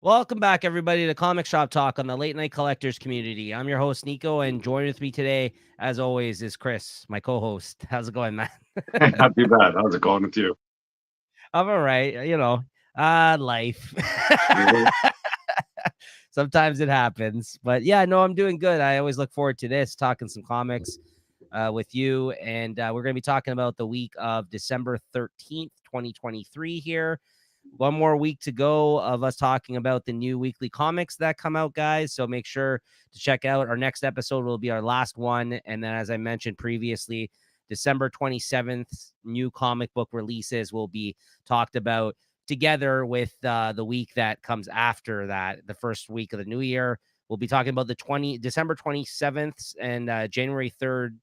Welcome back, everybody, to Comic Shop Talk on the Late Night Collectors community. I'm your host, Nico, and joining with me today, as always, is Chris, my co-host. How's it going, man? Not too bad. How's it going with you? I'm all right. Life. Mhm. Sometimes it happens, but yeah, no, I'm doing good. I always look forward to this, talking some comics with you, and we're going to be talking about the week of December 13th, 2023 here. One more week to go of us talking about the new weekly comics that come out, guys. So make sure to check out our next episode will be our last one. And then, as I mentioned previously, December 27th, new comic book releases will be talked about together with the week that comes after that, the first week of the new year. We'll be talking about December 27th and January 3rd,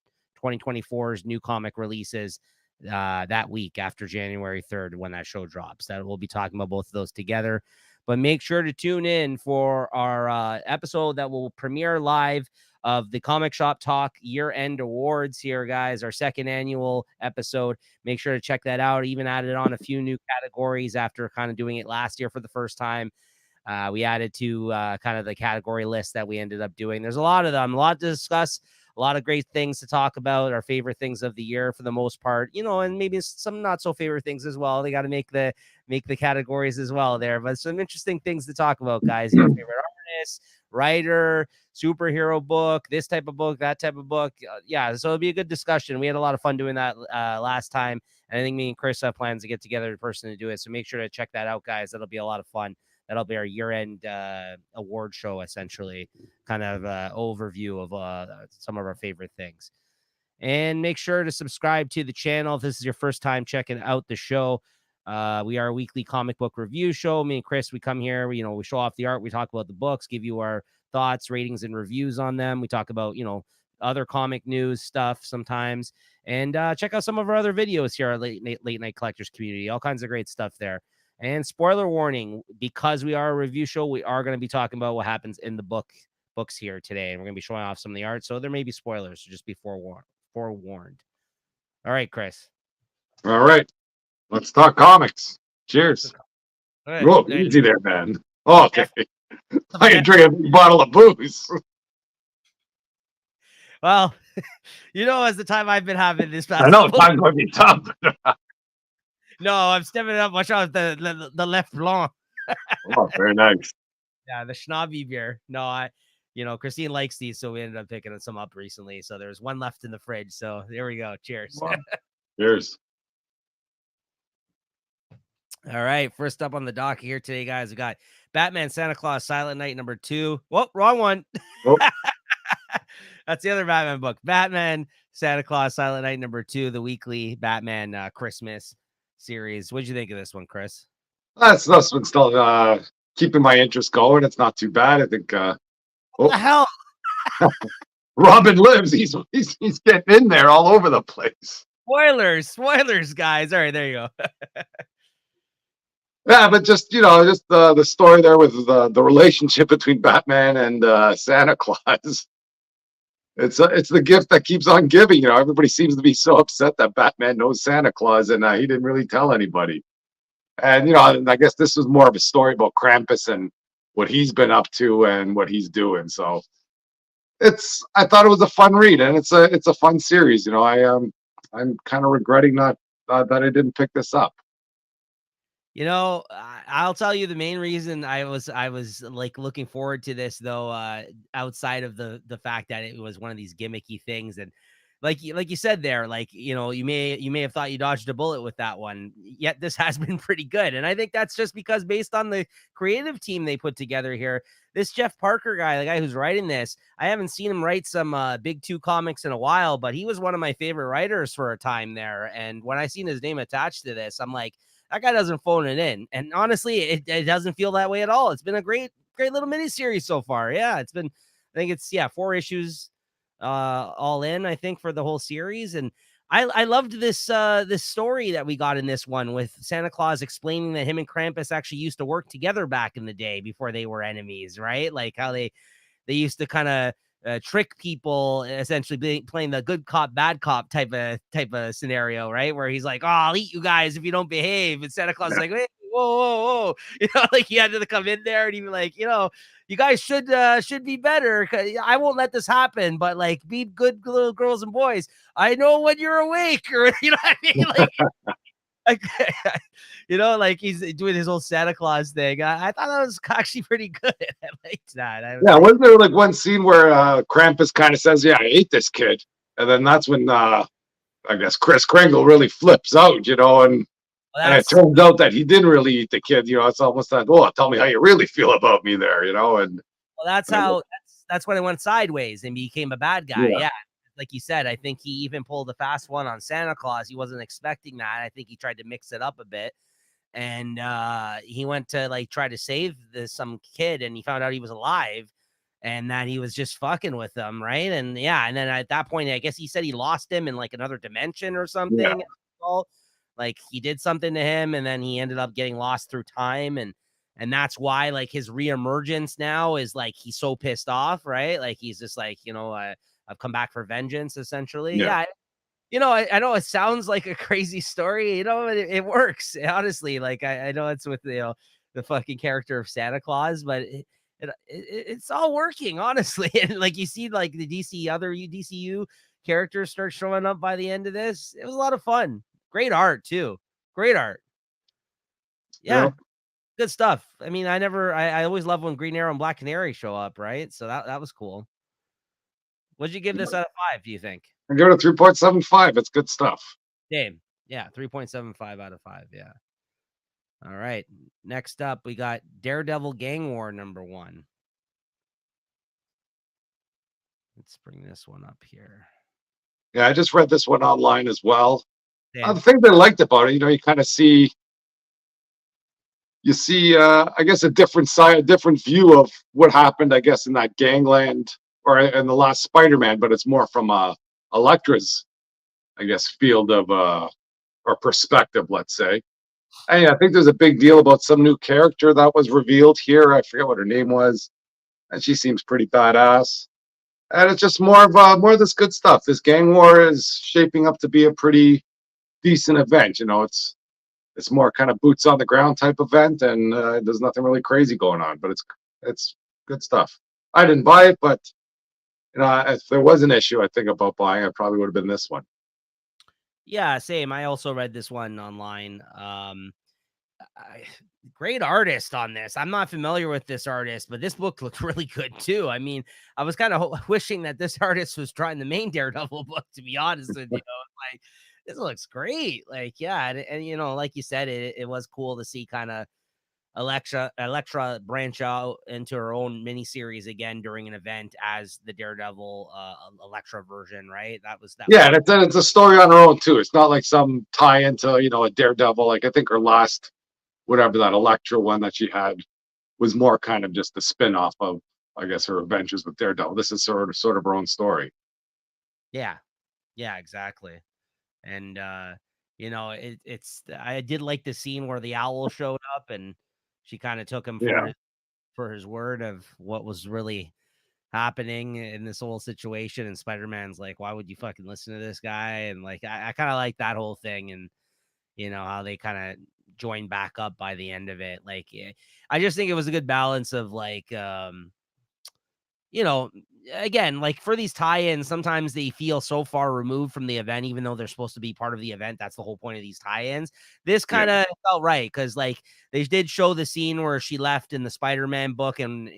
2024's new comic releases that week after January 3rd when that show drops. That we'll be talking about both of those together. But make sure to tune in for our episode that will premiere live of the Comic Shop Talk year-end awards here, guys. Our second annual episode. Make sure to check that out. Even added on a few new categories after kind of doing it last year for the first time. We added to kind of the category list that we ended up doing. There's a lot of them, a lot to discuss, a lot of great things to talk about, our favorite things of the year for the most part, and maybe some not so favorite things as well. They got to make the categories as well there, but some interesting things to talk about, guys. Favorite artist, writer, superhero book, this type of book, that type of book. Yeah, so it'll be a good discussion. We had a lot of fun doing that last time. And I think me and Chris have plans to get together in person to do it. So make sure to check that out, guys. That'll be a lot of fun. That'll be our year-end award show, essentially, kind of overview of some of our favorite things. And make sure to subscribe to the channel if this is your first time checking out the show. We are a weekly comic book review show. Me and Chris, we come here, we show off the art, we talk about the books, give you our thoughts, ratings, and reviews on them. We talk about, other comic news stuff sometimes. And check out some of our other videos here at Late Night Collectors community. All kinds of great stuff there. And spoiler warning, because we are a review show, we are going to be talking about what happens in the books here today. And we're going to be showing off some of the art. So there may be spoilers, so just be forewarned. All right, Chris. All right. Let's talk comics. Cheers. All right. Whoa, easy there, man. Okay. I can drink a big bottle of booze. Well, as the time I've been having this I past know couple. time's going to be tough. No, I'm stepping up. Watch out, the left blanc. Oh, very nice. Yeah, the Schnabby beer. No, Christine likes these, so we ended up picking some up recently. So there's one left in the fridge. So there we go. Cheers. Cheers. All right. First up on the dock here today, guys, we got Batman Santa Claus Silent Night #2. Whoa, wrong one. Oh. That's the other Batman book. Batman Santa Claus Silent Night #2, the weekly Batman Christmas series. What'd you think of this one, Chris? That's been still keeping my interest going. It's not too bad. I think What the hell? Robin lives. He's getting in there all over the place. Spoilers, guys. All right, there you go. Yeah, but just the story there with the relationship between Batman and Santa Claus. It's the gift that keeps on giving. Everybody seems to be so upset that Batman knows Santa Claus and he didn't really tell anybody. And I guess this was more of a story about Krampus and what he's been up to and what he's doing. So I thought it was a fun read, and it's a fun series. I'm kind of regretting not that I didn't pick this up. I'll tell you the main reason I was like looking forward to this, though, outside of the fact that it was one of these gimmicky things, and like you said there, like you may have thought you dodged a bullet with that one, yet this has been pretty good, and I think that's just because based on the creative team they put together here. This Jeff Parker guy, the guy who's writing this, I haven't seen him write some Big Two comics in a while, but he was one of my favorite writers for a time there, and when I seen his name attached to this, I'm like, that guy doesn't phone it in. And honestly, it doesn't feel that way at all. It's been a great little mini series so far. Yeah, it's been, I think it's 4 issues all in, I think, for the whole series. And I loved this this story that we got in this one with Santa Claus explaining that him and Krampus actually used to work together back in the day before they were enemies, right? Like how they used to kind of trick people, essentially playing the good cop, bad cop type of scenario, right? Where he's like, "Oh, I'll eat you guys if you don't behave," and Santa Claus is like, "Hey, whoa, whoa, whoa. Like he had to come in there and he be like, you guys should be better. I won't let this happen, but like be good little girls and boys. I know when you're awake, or you know what I mean? Like, like he's doing his whole Santa Claus thing. I thought that was actually pretty good. I liked that. I was Yeah, like, wasn't there like one scene where Krampus kind of says, "Yeah, I ate this kid," and then that's when I guess Chris Kringle really flips out, and it that's turns out that he didn't really eat the kid. It's almost like, "Oh, tell me how you really feel about me," there, well, that's and how that's when it went sideways and became a bad guy. yeah, Yeah. Like you said, I think he even pulled a fast one on Santa Claus. He wasn't expecting that. I think he tried to mix it up a bit. And he went to like try to save some kid, and he found out he was alive and that he was just fucking with them, right? And yeah, and then at that point, I guess he said he lost him in like another dimension or yeah, something. Like he did something to him, and then he ended up getting lost through time, and that's why like his reemergence now is like he's so pissed off, right? Like he's just like, I've come back for vengeance, essentially. yeah, Yeah, I know it sounds like a crazy story. It works. Honestly, like I know it's with the fucking character of Santa Claus, but it's all working, honestly. And like you see, like the other DCU characters start showing up by the end of this. It was a lot of fun. Great art too. Great art. yeah. Yeah, good stuff. I mean, I always love when Green Arrow and Black Canary show up, right? So that was cool. What'd you give this out of 5? Do you think? I give it a 3.75. It's good stuff. Same. Yeah, 3.75 out of 5. Yeah. All right. Next up, we got Daredevil Gang War #1. Let's bring this one up here. Yeah, I just read this one online as well. The Same. thing that I liked about it, you kind of see, I guess, a different side, a different view of what happened, I guess, in that gangland or in the last Spider-Man, but it's more from Elektra's, I guess, field of or perspective, let's say. And yeah, I think there's a big deal about some new character that was revealed here. I forget what her name was, and she seems pretty badass. And it's just more of this good stuff. This gang war is shaping up to be a pretty decent event. It's more kind of boots on the ground type event, and there's nothing really crazy going on. But it's good stuff. I didn't buy it, but if there was an issue, I think about buying, it probably would have been this one. Yeah, same. I also read this one online. Great artist on this. I'm not familiar with this artist, but this book looked really good too. I mean, I was kind of wishing that this artist was drawing the main Daredevil book, to be honest with you. Like, this looks great. Like, yeah, and like you said, it was cool to see kind of Elektra branch out into her own miniseries again during an event as the Daredevil Elektra version, right? That was Yeah, and it's a story on her own too. It's not like some tie into a Daredevil. Like I think her last whatever that Elektra one that she had was more kind of just a spin-off of, I guess, her adventures with Daredevil. This is sort of her own story. yeah, yeah, exactly. And it's I did like the scene where the owl showed up and she kind of took him Yeah, for his word of what was really happening in this whole situation. And Spider-Man's like, why would you fucking listen to this guy? And like I kind of like that whole thing, and how they kind of joined back up by the end of it. Like I just think it was a good balance of like you know, again, like for these tie-ins, sometimes they feel so far removed from the event, even though they're supposed to be part of the event. That's the whole point of these tie-ins. This yeah, kind of felt right because, like, they did show the scene where she left in the Spider-Man book and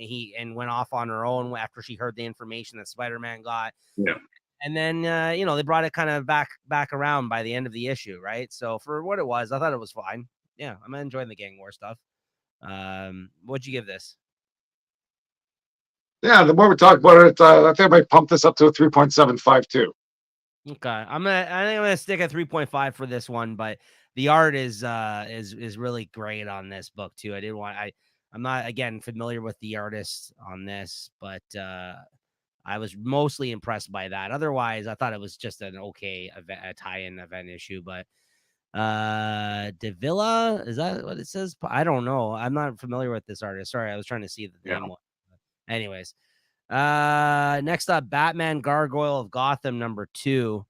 went off on her own after she heard the information that Spider-Man got, yeah. and then they brought it kind of back around by the end of the issue, right? So for what it was, I thought it was fine. Yeah, I'm enjoying the gang war stuff. What'd you give this? Yeah, the more we talk about it, I think I might pump this up to a 3.75 too. Okay. I think I'm gonna stick at 3.5 for this one, but the art is really great on this book too. I'm not again familiar with the artist on this, but I was mostly impressed by that. Otherwise, I thought it was just an okay event, a tie-in event issue, but Davila, is that what it says? I don't know. I'm not familiar with this artist. Sorry, I was trying to see the Yeah, name. Anyways, next up, Batman Gargoyle of Gotham #2.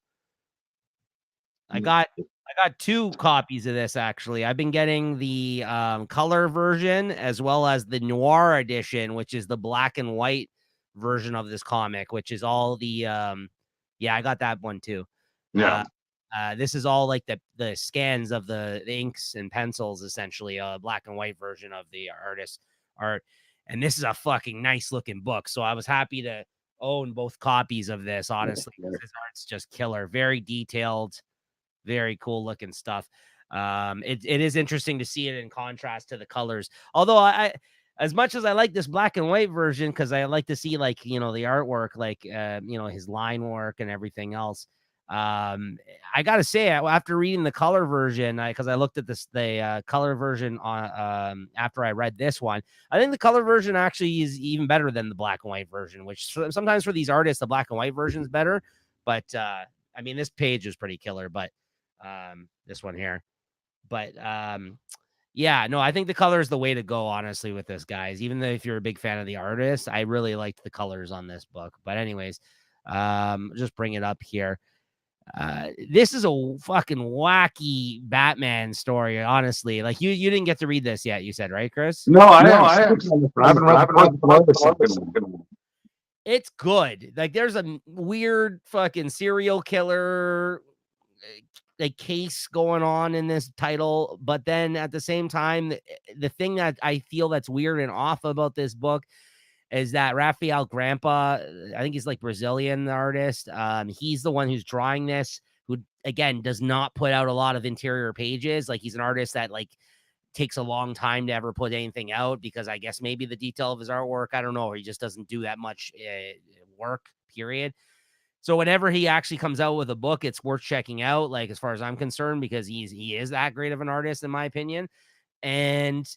I mm, got I got 2 copies of this actually. I've been getting the color version as well as the noir edition, which is the black and white version of this comic, which is all the yeah, I got that one too. Yeah. This is all like the scans of the inks and pencils, essentially, a black and white version of the artist art. And this is a fucking nice looking book. So I was happy to own both copies of this, honestly. His art's just killer, very detailed, very cool looking stuff. It is interesting to see it in contrast to the colors. Although I as much as I like this black and white version, because I like to see like the artwork, like his line work and everything else. I gotta say, after reading the color version, because I looked at the color version on after I read this one, I think the color version actually is even better than the black and white version. Which sometimes for these artists, the black and white version is better. But I mean, this page is pretty killer. But this one here. But yeah, no, I think the color is the way to go, honestly, with this, guys. Even though if you're a big fan of the artist, I really liked the colors on this book. But anyways, just bring it up here. This is a fucking wacky Batman story, honestly. Like you didn't get to read this yet, you said, right, Chris? No, I haven't read the second one. It's good. Like there's a weird fucking serial killer like case going on in this title, but then at the same time, the thing that I feel that's weird and off about this book is that Raphael Grandpa, I think he's like Brazilian artist. He's the one who's drawing this, who again does not put out a lot of interior pages. Like he's an artist that like takes a long time to ever put anything out because I guess maybe the detail of his artwork, I don't know, or he just doesn't do that much work, period. So whenever he actually comes out with a book, it's worth checking out, like as far as I'm concerned, because he is that great of an artist, in my opinion. And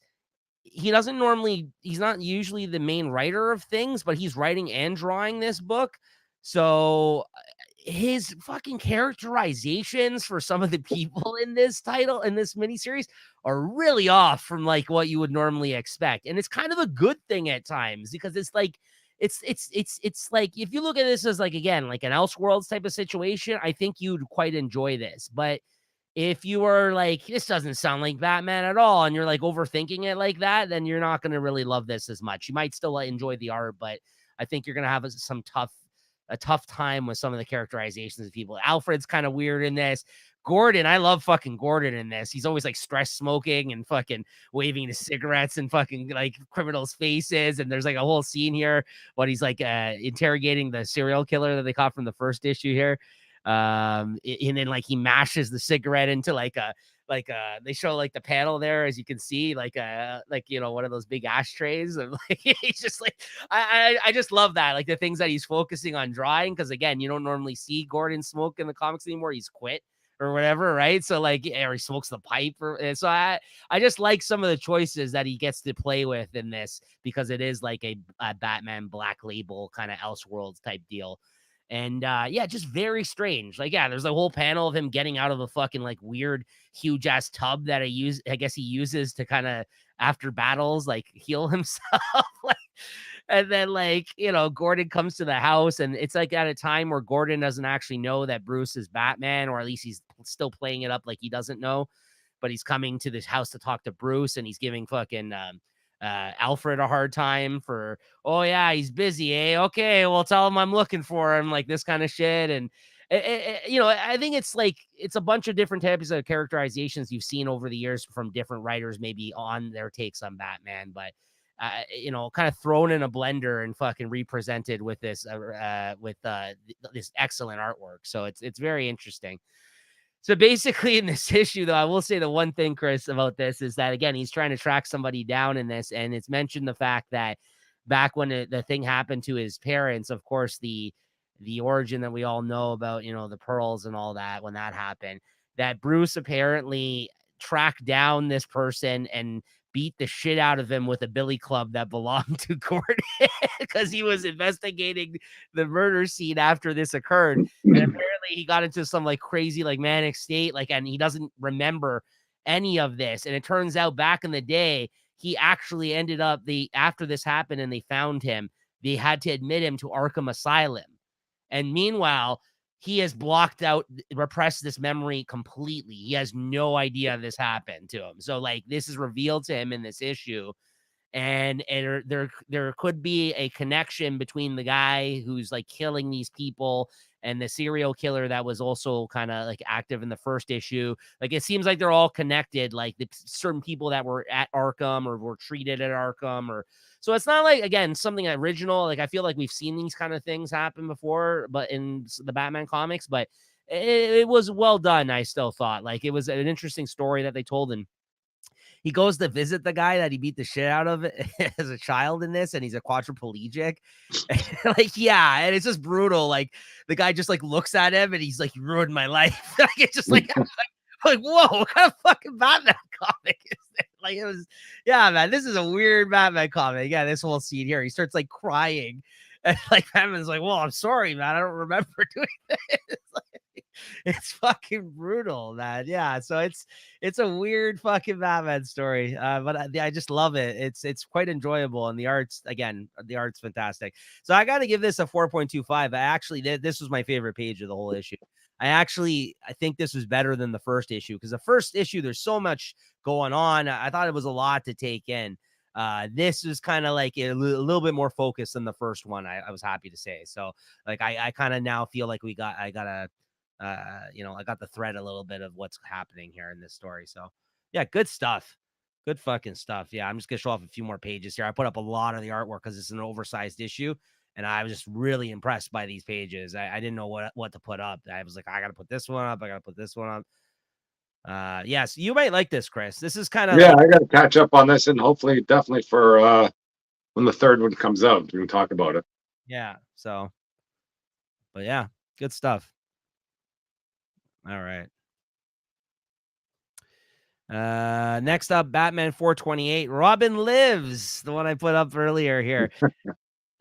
he's not usually the main writer of things, but he's writing and drawing this book. So his fucking characterizations for some of the people in this miniseries are really off from like what you would normally expect. And it's kind of a good thing at times because it's like it's like if you look at this as like again like an Elseworlds type of situation, I think you'd quite enjoy this. But if you are like, this doesn't sound like Batman at all, and you're like overthinking it like that, then you're not going to really love this as much. You might still enjoy the art, but I think you're going to have a tough time with some of the characterizations of people. Alfred's kind of weird in this. Gordon, I love fucking Gordon in this. He's always like stress smoking and fucking waving his cigarettes and fucking like criminals' faces. And there's like a whole scene here when he's like interrogating the serial killer that they caught from the first issue here. And then like he mashes the cigarette into they show like the panel there, as you can see, like one of those big ashtrays, and like he's just like I just love that, like the things that he's focusing on drawing, because again, you don't normally see Gordon smoke in the comics anymore. He's quit or whatever, right? So like, or he smokes the pipe, and so I just like some of the choices that he gets to play with in this, because it is like a Batman Black Label kind of Elseworlds type deal. And yeah, just very strange. Like, yeah, there's a whole panel of him getting out of a fucking like weird, huge ass tub that I guess he uses to kind of after battles, like heal himself. Like, and then like, Gordon comes to the house, and it's like at a time where Gordon doesn't actually know that Bruce is Batman, or at least he's still playing it up like he doesn't know, but he's coming to this house to talk to Bruce, and he's giving fucking Alfred a hard time for, oh yeah, he's busy, okay, well tell him I'm looking for him, like this kind of shit. And I think it's like it's a bunch of different types of characterizations you've seen over the years from different writers, maybe on their takes on Batman, but kind of thrown in a blender and fucking represented with this this excellent artwork. So it's very interesting. So basically in this issue, though, I will say the one thing, Chris, about this is that, again, he's trying to track somebody down in this. And it's mentioned the fact that back when the thing happened to his parents, of course, the origin that we all know about, the pearls and all that, when that happened, that Bruce apparently tracked down this person and beat the shit out of him with a billy club that belonged to Gordon because he was investigating the murder scene after this occurred. And apparently he got into some like crazy, like manic state, like, and he doesn't remember any of this. And it turns out back in the day, he actually ended up after this happened and they found him, they had to admit him to Arkham Asylum. And meanwhile, he has blocked out, repressed this memory completely. He has no idea this happened to him. So like this is revealed to him in this issue. And there could be a connection between the guy who's like killing these people and the serial killer that was also kind of like active in the first issue. Like it seems like they're all connected, like the certain people that were at Arkham or were treated at Arkham, or so it's not like, again, something original. Like I feel like we've seen these kind of things happen before, but in the Batman comics, but it was well done. I still thought like it was an interesting story that they told. And he goes to visit the guy that he beat the shit out of as a child in this, and he's a quadriplegic. Like, yeah, and it's just brutal. Like the guy just like looks at him and he's like, "You ruined my life." Like it's just like, like, whoa, what kind of fucking Batman comic is this? Like it was, yeah, man. This is a weird Batman comic. Yeah, this whole scene here, he starts like crying, and like Batman's like, "Well, I'm sorry, man. I don't remember doing this." Like, it's fucking brutal, man. Yeah, so it's a weird fucking Batman story, but I just love it. It's quite enjoyable, and the art's, again, the art's fantastic. So I got to give this a 4.25. I actually this was my favorite page of the whole issue. I think this was better than the first issue, because the first issue there's so much going on. I thought it was a lot to take in. This is kind of like a little bit more focused than the first one. I was happy to say. So like I kind of now feel like I got a I got the thread a little bit of what's happening here in this story. So yeah, good stuff. Good fucking stuff. Yeah, I'm just gonna show off a few more pages here. I put up a lot of the artwork because it's an oversized issue, and I was just really impressed by these pages. I didn't know what to put up. I was like, I gotta put this one up. I gotta put this one up. Yes, you might like this, Chris. This is kind of Yeah, like, I got to catch up on this, and hopefully, definitely for when the third one comes out, we can talk about it. yeah. So, but yeah, good stuff. All right. Next up, Batman 428. Robin Lives, the one I put up earlier here.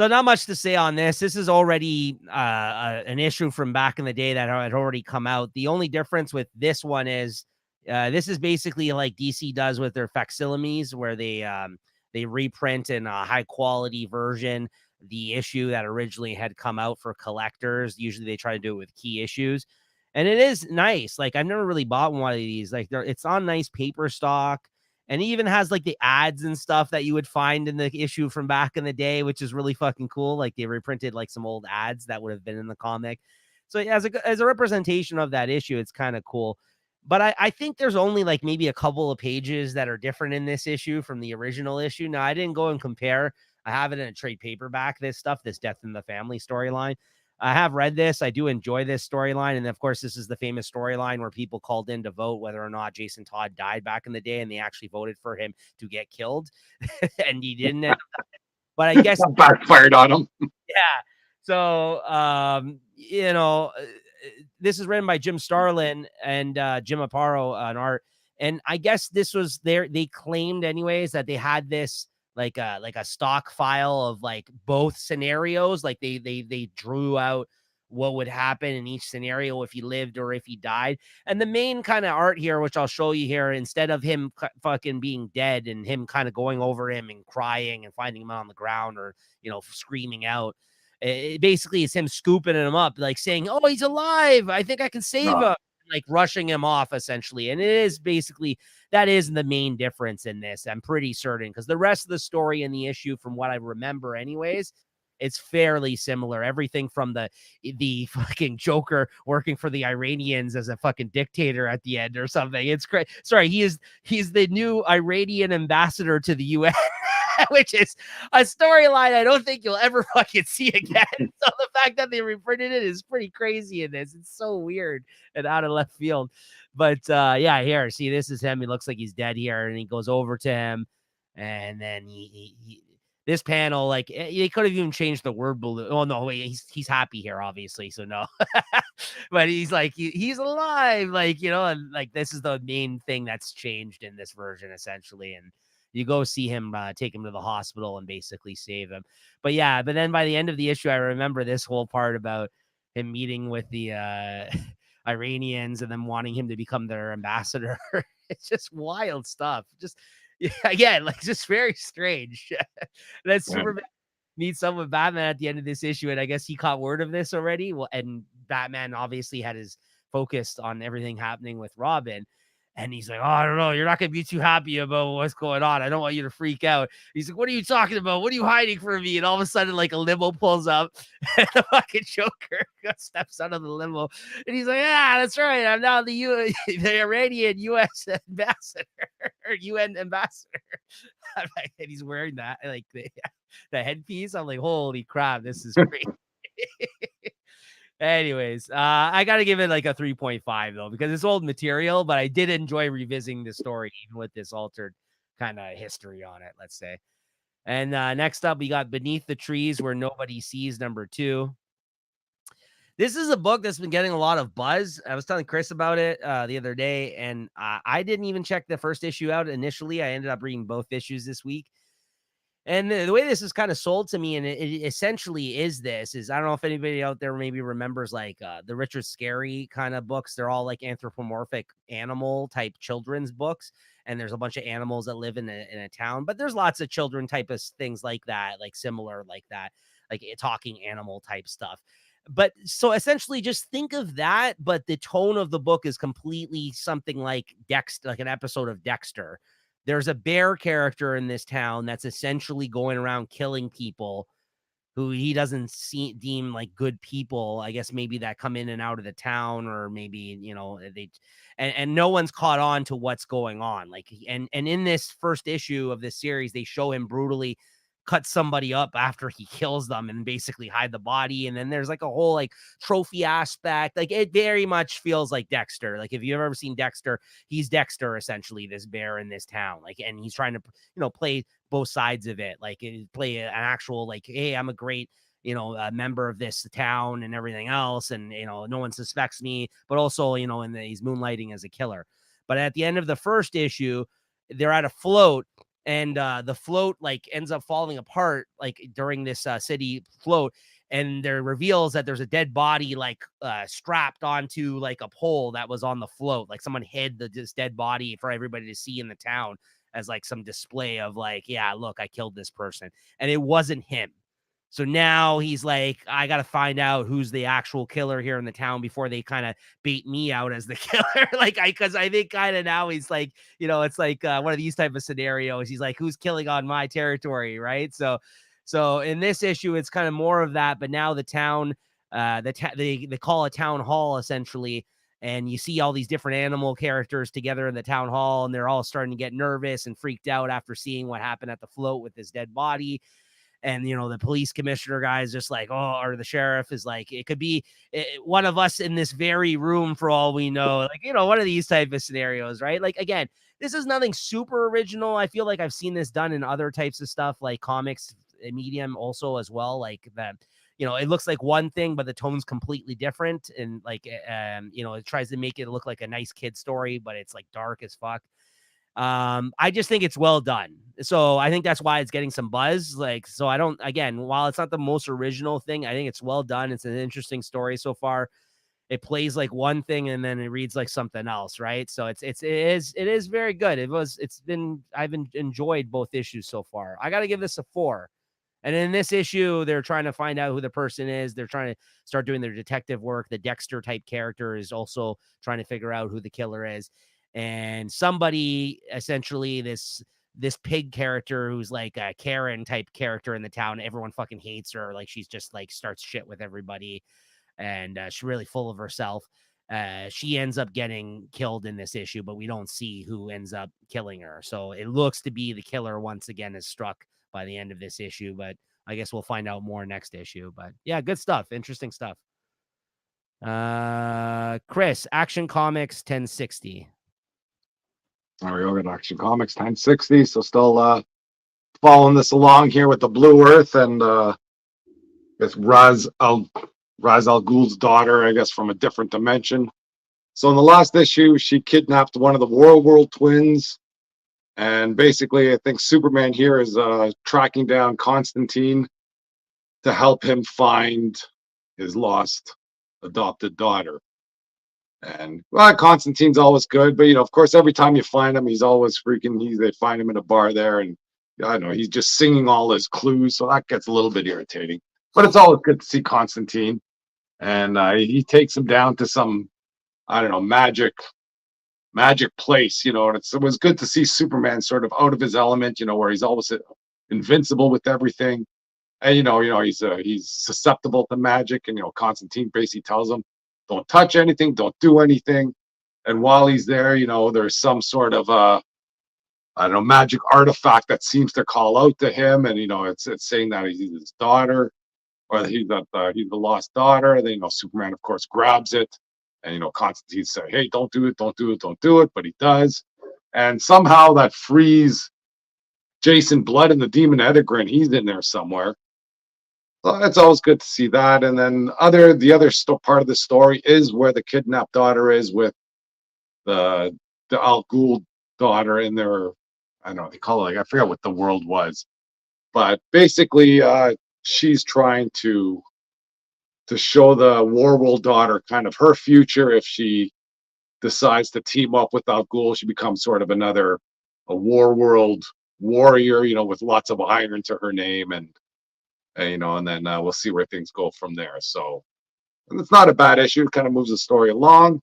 So not much to say on this. This is already an issue from back in the day that had already come out. The only difference with this one is this is basically like DC does with their facsimiles, where they reprint in a high quality version the issue that originally had come out for collectors. Usually they try to do it with key issues. And it is nice. Like I've never really bought one of these. Like it's on nice paper stock. And he even has like the ads and stuff that you would find in the issue from back in the day, which is really fucking cool. Like they reprinted like some old ads that would have been in the comic. So as a representation of that issue, it's kind of cool. But I think there's only like maybe a couple of pages that are different in this issue from the original issue. Now, I didn't go and compare. I have it in a trade paperback, this Death in the Family storyline. I have read this. I do enjoy this storyline. And of course, this is the famous storyline where people called in to vote whether or not Jason Todd died back in the day, and they actually voted for him to get killed. And he didn't. But I guess Backfired on him. yeah. So, this is written by Jim Starlin and Jim Aparo on art. And I guess this was they claimed anyways that they had this like a stock file of like both scenarios. Like they drew out what would happen in each scenario if he lived or if he died. And the main kind of art here, which I'll show you here, instead of him fucking being dead and him kind of going over him and crying and finding him on the ground or, screaming out, it basically is him scooping him up, like saying, "Oh, he's alive. I think I can save him." Like rushing him off essentially. And it is basically, that is the main difference in this. I'm pretty certain, because the rest of the story in the issue, from what I remember anyways, it's fairly similar. Everything from the fucking Joker working for the Iranians as a fucking dictator at the end or something. It's great. Sorry, he's the new Iranian ambassador to the UN. Which is a storyline I don't think you'll ever fucking see again. So the fact that they reprinted it is pretty crazy in this. It's so weird and out of left field. But yeah, here, see, this is him. He looks like he's dead here, and he goes over to him, and then he this panel, like they could have even changed the word balloon. Oh no, wait, he's happy here, obviously, so no. But he's like he's alive, like, and like this is the main thing that's changed in this version essentially. And you go see him, take him to the hospital and basically save him. But yeah, but then by the end of the issue, I remember this whole part about him meeting with the Iranians and then wanting him to become their ambassador. It's just wild stuff. Just again, like just very strange. That's Superman. meets up with Batman at the end of this issue, and I guess he caught word of this already. Well, and Batman obviously had his focus on everything happening with Robin. And he's like, oh, I don't know. You're not going to be too happy about what's going on. I don't want you to freak out. He's like, what are you talking about? What are you hiding from me? And all of a sudden, like a limo pulls up and the fucking Joker steps out of the limo. And he's like, yeah, that's right. I'm now the Iranian U.S. ambassador or UN ambassador. And he's wearing that, like the headpiece. I'm like, holy crap, this is great. Anyways, I got to give it like a 3.5 though, because it's old material, but I did enjoy revisiting the story, even with this altered kind of history on it, let's say. And next up, we got Beneath the Trees Where Nobody Sees, #2. This is a book that's been getting a lot of buzz. I was telling Chris about it the other day, and I didn't even check the first issue out initially. I ended up reading both issues this week. And the way this is kind of sold to me, and it essentially is I don't know if anybody out there maybe remembers like the Richard Scarry kind of books. They're all like anthropomorphic animal type children's books. And there's a bunch of animals that live in a town, but there's lots of children type of things like that, like similar like that, like talking animal type stuff. But so essentially just think of that, but the tone of the book is completely something like Dexter, like an episode of Dexter. There's a bear character in this town that's essentially going around killing people who he doesn't deem like good people. I guess maybe that come in and out of the town, or maybe, and no one's caught on to what's going on. Like, and in this first issue of this series, they show him brutally cut somebody up after he kills them and basically hide the body. And then there's like a whole like trophy aspect. Like it very much feels like Dexter. Like if you've ever seen Dexter, he's Dexter, essentially this bear in this town. Like, and he's trying to, play both sides of it. Like play an actual, like, hey, I'm a great, a member of this town and everything else. And, no one suspects me, but also, and he's moonlighting as a killer. But at the end of the first issue, they're at a float, and the float like ends up falling apart like during this city float, and there reveals that there's a dead body like strapped onto like a pole that was on the float. Like someone hid this dead body for everybody to see in the town as like some display of like, yeah, look, I killed this person, and it wasn't him. So now he's like, I got to find out who's the actual killer here in the town before they kind of bait me out as the killer. Because I think kind of now he's like, it's like one of these type of scenarios. He's like, who's killing on my territory, right? So in this issue, it's kind of more of that. But now the town, they call a town hall essentially. And you see all these different animal characters together in the town hall, and they're all starting to get nervous and freaked out after seeing what happened at the float with this dead body. And, the police commissioner guy is just like, oh, or the sheriff is like, it could be one of us in this very room for all we know. Like, one of these type of scenarios, right? Like, again, this is nothing super original. I feel like I've seen this done in other types of stuff, like comics medium also as well. Like that, it looks like one thing, but the tone's completely different. And like, it tries to make it look like a nice kid story, but it's like dark as fuck. I just think it's well done. So I think that's why it's getting some buzz. Like, so I don't, again, while it's not the most original thing, I think it's well done. It's an interesting story so far. It plays like one thing and then it reads like something else, right? So it is very good. I've enjoyed both issues so far. I got to give this a 4. And in this issue, they're trying to find out who the person is. They're trying to start doing their detective work. The Dexter type character is also trying to figure out who the killer is. And somebody, essentially this pig character who's like a Karen type character in the town, everyone fucking hates her. Like she's just like starts shit with everybody, and she's really full of herself. She ends up getting killed in this issue, but we don't see who ends up killing her. So it looks to be the killer once again is struck by the end of this issue, but I guess we'll find out more next issue. But yeah, good stuff. Interesting stuff. Chris, Action Comics 1060. There we go. Got Action Comics 1060. So still following this along here with the Blue Earth and with Ra's al Ghul's daughter, I guess from a different dimension. So in the last issue, she kidnapped one of the World twins. And basically, I think Superman here is tracking down Constantine to help him find his lost adopted daughter. And well, Constantine's always good, but of course, every time you find him, he's always freaking. They find him in a bar there, and I know he's just singing all his clues, so that gets a little bit irritating. But it's always good to see Constantine, and he takes him down to some, I don't know, magic place, and it was good to see Superman sort of out of his element, where he's always invincible with everything, and he's susceptible to magic, and Constantine basically tells him, "Don't touch anything, don't do anything," and while he's there, there's some sort of I don't know, magic artifact that seems to call out to him, and it's saying that he's his daughter, or he's the lost daughter. And then Superman, of course, grabs it, and Constantine say, "Hey, don't do it, don't do it, don't do it," but he does, and somehow that frees Jason Blood and the Demon Edegrin. He's in there somewhere. So it's always good to see that. And then the other part of the story is where the kidnapped daughter is with the Al Ghul daughter in their, I don't know, they call it, like, I forget what the world was, but basically she's trying to show the War World daughter kind of her future. If she decides to team up with Al Ghul, she becomes sort of a War World warrior, with lots of iron to her name, and then we'll see where things go from there. So, and it's not a bad issue. It kind of moves the story along,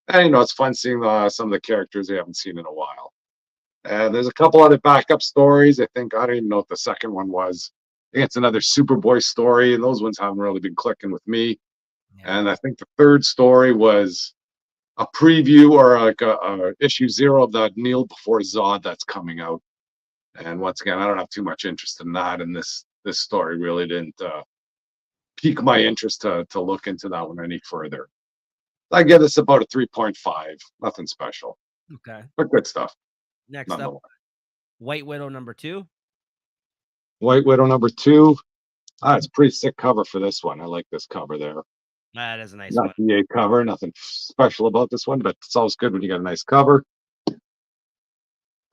and it's fun seeing some of the characters we haven't seen in a while. And there's a couple other backup stories. I don't even know what the second one was. I think it's another Superboy story, and those ones haven't really been clicking with me. Yeah. And I think the third story was a preview, or like a issue 0 of the Kneel Before Zod that's coming out. And once again, I don't have too much interest in that, and this story really didn't pique my interest to look into that one any further. I give this about a 3.5. Nothing special, Okay. but good stuff. Next up, White Widow #2. White Widow #2. It's a pretty sick cover for this one. I like this cover there. That is a nice Not one. the cover, nothing special about this one, but it's always good when you got a nice cover.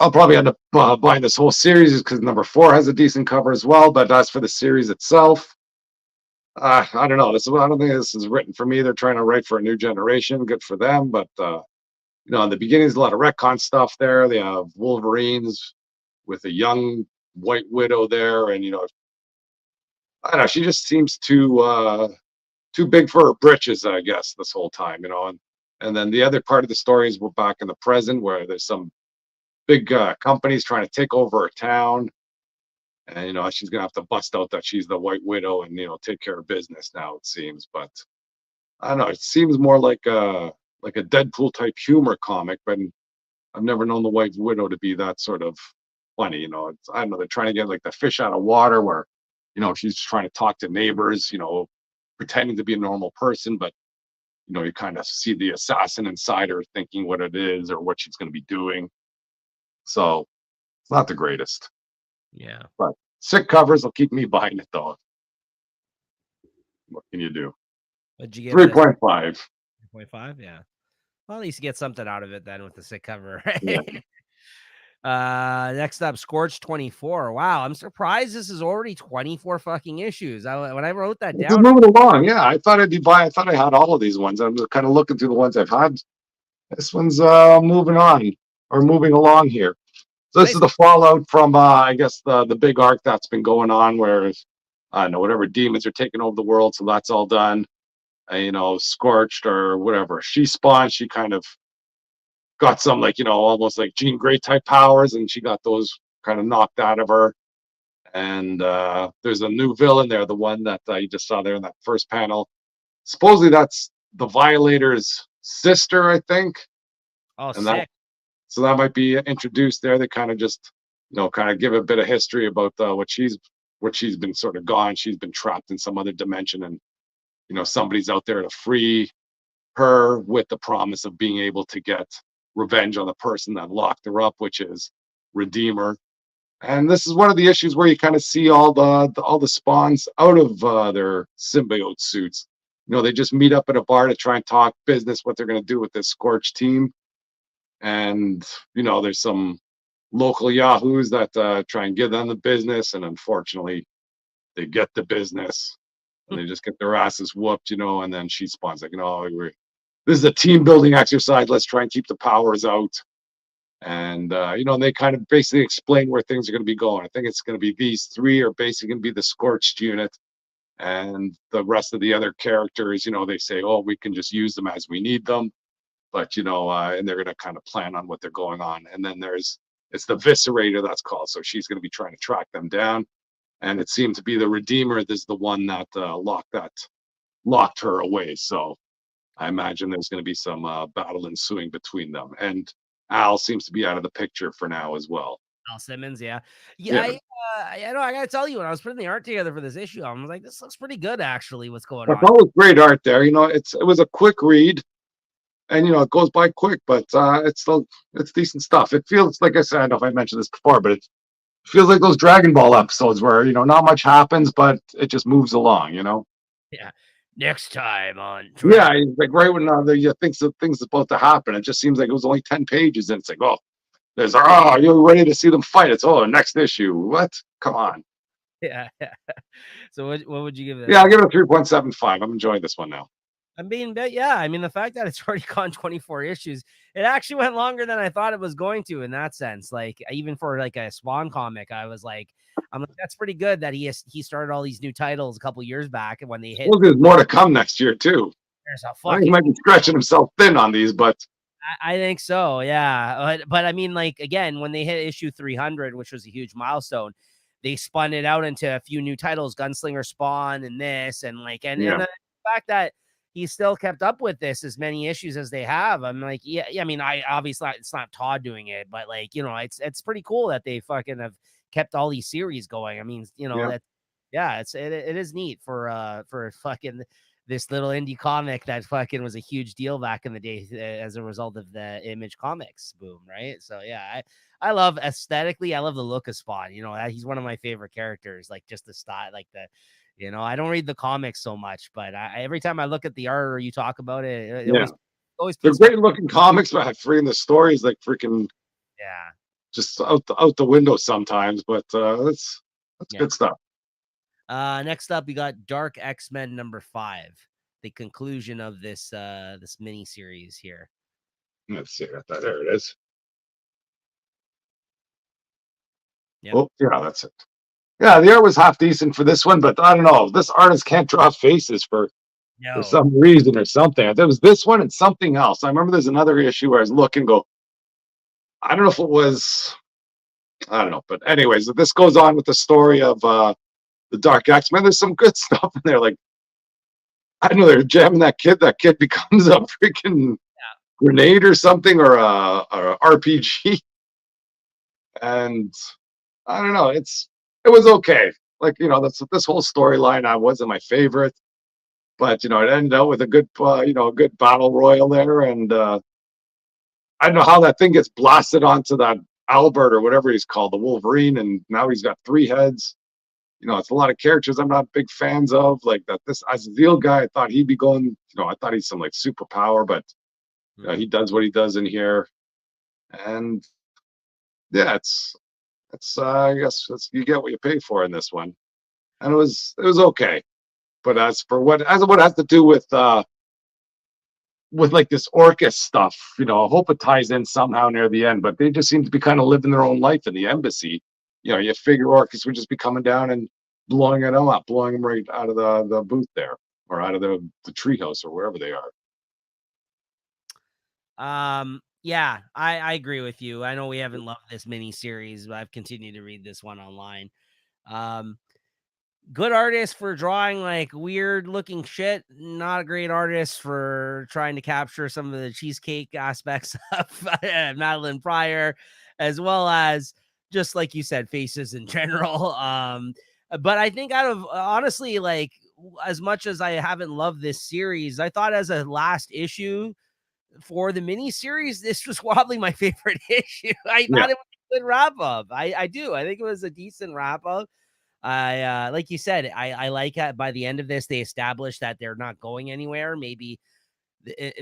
I'll probably end up buying this whole series because #4 has a decent cover as well. But as for the series itself, I don't know. I don't think this is written for me. They're trying to write for a new generation. Good for them. But in the beginning, there's a lot of retcon stuff there. They have Wolverines with a young White Widow there, and I don't know. She just seems too big for her britches, I guess, this whole time. And then the other part of the story is we're back in the present, where there's some big companies trying to take over her town, and she's gonna have to bust out that she's the White Widow and take care of business now, it seems. But I don't know, it seems more like a Deadpool type humor comic, but I've never known the White Widow to be that sort of funny. I don't know, they're trying to get like the fish out of water, where she's trying to talk to neighbors, pretending to be a normal person, but you kind of see the assassin inside her thinking what it is or what she's going to be doing. So it's not the greatest. Yeah. But sick covers will keep me buying it, though. What can you do? What'd you give 3.5. 3.5? Yeah. Well, at least you get something out of it then with the sick cover, right? Yeah. Next up, Scorch 24. Wow, I'm surprised this is already 24 fucking issues. When I wrote that It's down, moving along. Yeah, I thought I thought I had all of these ones. I'm kind of looking through the ones I've had. This one's moving on, or moving along here. So this is the fallout from I guess the big arc that's been going on, where I don't know, whatever demons are taking over the world. So that's all done. Scorched or whatever she spawned, she kind of got some, like, almost like Jean Grey type powers, and she got those kind of knocked out of her. And there's a new villain there, the one that you just saw there in that first panel. Supposedly that's the Violator's sister, I think. Oh, And sick. So that might be introduced there. They kind of just, kind of give a bit of history about what she's been sort of gone. She's been trapped in some other dimension, and somebody's out there to free her with the promise of being able to get revenge on the person that locked her up, which is Redeemer. And this is one of the issues where you kind of see all the spawns out of their symbiote suits. They just meet up at a bar to try and talk business, what they're going to do with this Scorch team. And there's some local yahoos that try and give them the business, and unfortunately they get the business and they just get their asses whooped, and then she spawns like, this is a team building exercise, let's try and keep the powers out. And they kind of basically explain where things are going to be going. I think it's going to be these three are basically going to be the scorched unit, and the rest of the other characters, they say, oh, we can just use them as we need them, but and they're going to kind of plan on what they're going on. And then it's the Viscerator, that's called. So she's going to be trying to track them down, and it seemed to be the Redeemer is the one that locked her away. So I imagine there's going to be some battle ensuing between them. And Al seems to be out of the picture for now as well. Al Simmons, yeah. Yeah, Yeah. I know, I gotta tell you, when I was putting the art together for this issue, I was like, this looks pretty good, actually, what's going It's on. always great art there. It was a quick read, and it goes by quick, but it's decent stuff. It feels like I said, I don't know if I mentioned this before, but it feels like those Dragon Ball episodes where not much happens, but it just moves along. Yeah. Next time on Yeah, like right when you think things about to happen, it just seems like it was only 10 pages, and it's like, oh, you're ready to see them fight. It's next issue. What? Come on. Yeah. So what would you give it? Yeah, I'll give it a 3.75. I'm enjoying this one now. Yeah, I mean, the fact that it's already gone 24 issues, it actually went longer than I thought it was going to in that sense. Like, even for like a Spawn comic, I'm like, that's pretty good that he started all these new titles a couple years back, and when they hit, Well, there's more to come next year too. there's a I think he fucking. might be stretching himself thin on these, but I think so, yeah. But I mean, like, again, when they hit issue 300, which was a huge milestone, they spun it out into a few new titles, Gunslinger Spawn and this, and like, and yeah, the fact that he still kept up with this as many issues as they have, I'm like, yeah. I mean, I obviously it's not Todd doing it, but like, it's pretty cool that they fucking have kept all these series going. I mean, yeah, that, yeah, it is neat for fucking this little indie comic that fucking was a huge deal back in the day as a result of the Image Comics boom, right? So yeah, I love aesthetically, I love the look of Spawn. He's one of my favorite characters, like just the style, like I don't read the comics so much, but every time I look at the art or you talk about it, it yeah. always They're piques my, great looking comics, but freaking the stories like freaking yeah. just out the window sometimes. But that's Yeah. good stuff. Next up, we got Dark X-Men #5, the conclusion of this mini series here. Let's see. There it is. Yep. Oh, yeah, that's it. Yeah, the art was half decent for this one, but I don't know. This artist can't draw faces for No. some reason or something. There was this one and something else. I remember there's another issue where I was looking, I don't know if it was, I don't know, but anyways, this goes on with the story of the Dark X-Men. There's some good stuff in there. Like, I don't know, they're jamming that kid. That kid becomes a freaking grenade or something, or a RPG. And I don't know. It was okay. Like, this whole storyline wasn't my favorite, but it ended up with a good a good battle royal there. And I don't know how that thing gets blasted onto that Albert or whatever he's called, the Wolverine, and now he's got 3 heads. It's a lot of characters I'm not big fans of. Like that, this Azrael guy, I thought he'd be going. I thought he's some like superpower, but he does what he does in here, and yeah, it's I guess you get what you pay for in this one, and it was okay. But as for what has to do with like this Orcus stuff, I hope it ties in somehow near the end. But they just seem to be kind of living their own life in the embassy. You figure Orcus would just be coming down and blowing it up, blowing them right out of the booth there, or out of the treehouse, or wherever they are. Yeah, I agree with you. I know we haven't loved this mini series, but I've continued to read this one online. Um, good artist for drawing like weird looking shit. Not a great artist for trying to capture some of the cheesecake aspects of Madeline Pryor, as well as just like you said, faces in general. But I think out of honestly, like as much as I haven't loved this series, I thought as a last issue for the mini series, this was probably my favorite issue. I Yeah, thought it was a good wrap up. I do. I think it was a decent wrap up. I like you said, I like it. By the end of this, they established that they're not going anywhere. Maybe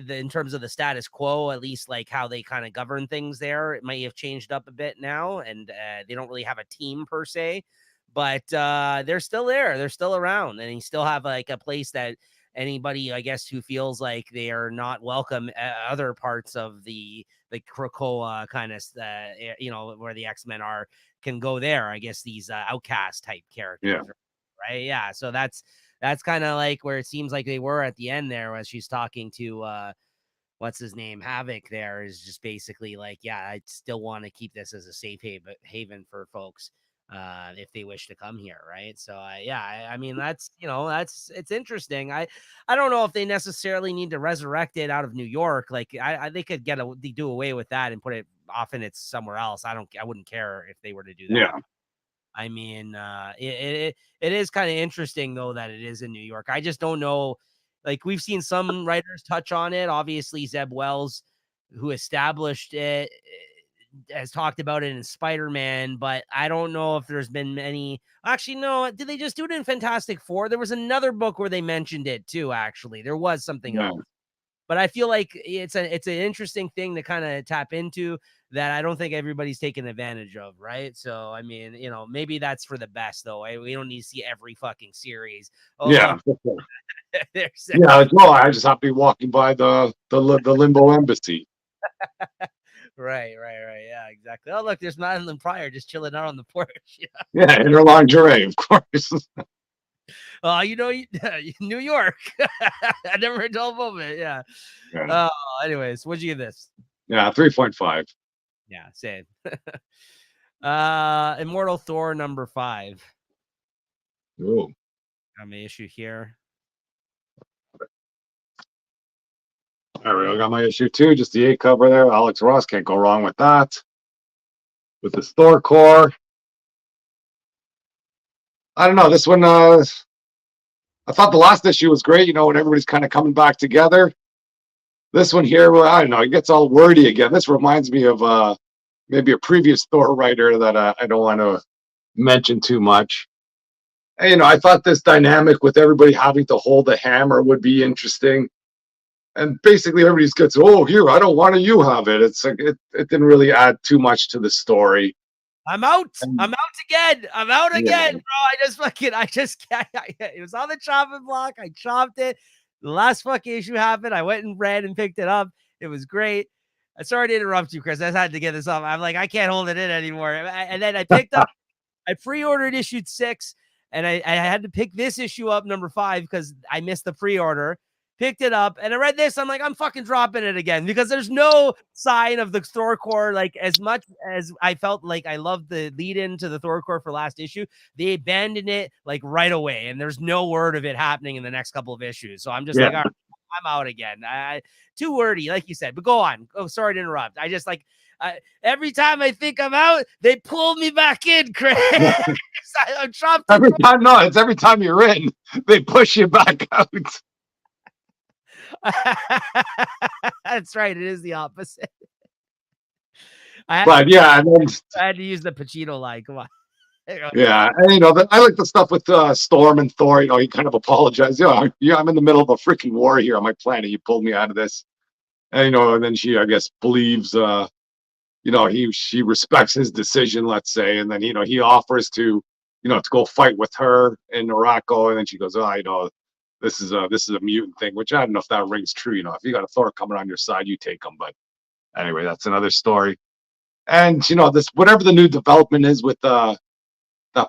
in terms of the status quo, at least like how they kind of govern things there, it might have changed up a bit now, and they don't really have a team per se, but they're still there. They're still around, and you still have like a place that anybody, I guess, who feels like they are not welcome at other parts of the Krakoa kind of, where the X-Men are, can go there. I guess these outcast type characters, right? Yeah. So that's kind of like where it seems like they were at the end there, as she's talking to what's his name, Havoc. There is just basically like, yeah, I still want to keep this as a safe haven for folks if they wish to come here, right? So I mean, that's it's interesting. I don't know if they necessarily need to resurrect it out of New York. Like they could they do away with that and put it off in it's somewhere else. I wouldn't care if they were to do that. Yeah. I mean, it is kind of interesting though that it is in New York. I just don't know. Like we've seen some writers touch on it. Obviously, Zeb Wells, who established it, has talked about it in Spider-Man, but I don't know if there's been many. Actually, no. Did they just do it in Fantastic Four? There was another book where they mentioned it too. Actually, there was something else. But I feel like it's an interesting thing to kind of tap into that I don't think everybody's taking advantage of, right? So I mean, maybe that's for the best though. We don't need to see every fucking series. Oh, Yeah. look, Yeah. No, I just have to be walking by the Limbo Embassy. Right. Yeah, exactly. Oh, look, there's Madeline Pryor just chilling out on the porch. Yeah, in her lingerie, of course. Oh, New York. I never heard a moment. Yeah. Yeah. Anyways, what'd you give this? Yeah, 3.5. Yeah, same. Immortal Thor number 5. Ooh. I may issue here. All right, I got my issue 2, just the 8 cover there. Alex Ross, can't go wrong with that. With the Thor core. I don't know, this one, I thought the last issue was great, when everybody's kind of coming back together. This one here, well, I don't know, it gets all wordy again. This reminds me of maybe a previous Thor writer that I don't want to mention too much. And, I thought this dynamic with everybody having to hold a hammer would be interesting. And basically everybody gets, oh, here, I don't want to, you have it. It's like, it didn't really add too much to the story. I'm out. I'm out again. I'm out again, Yeah. bro. It was on the chopping block. I chopped it. The last fucking issue happened. I went and ran and picked it up. It was great. I'm sorry to interrupt you, Chris. I just had to get this off. I'm like, I can't hold it in anymore. And then I picked up, I pre-ordered issue 6, and I had to pick this issue up, number 5, because I missed the pre-order. Picked it up, and I read this. I'm like, I'm fucking dropping it again, because there's no sign of the Thor core. Like, as much as I felt like I loved the lead into the Thor core for last issue, they abandoned it like right away, and there's no word of it happening in the next couple of issues. So I'm just like, all right, I'm out again. Too wordy, like you said. But go on. Oh, sorry to interrupt. I just like every time I think I'm out, they pull me back in, Chris. I'm trapped. Every time, no, it's every time you're in, they push you back out. That's right. It is the opposite. I had to use the Pacino line. Come on. Yeah, and I like the stuff with Storm and Thor. He kind of apologized. Yeah, I'm in the middle of a freaking war here on my planet. You pulled me out of this, and and then she, I guess, believes, she respects his decision, let's say, and then he offers to, to go fight with her in Morocco, and then she goes, oh, this is a mutant thing, which I don't know if that rings true. If you got a Thor coming on your side, you take him. But anyway, that's another story. And this, whatever the new development is with that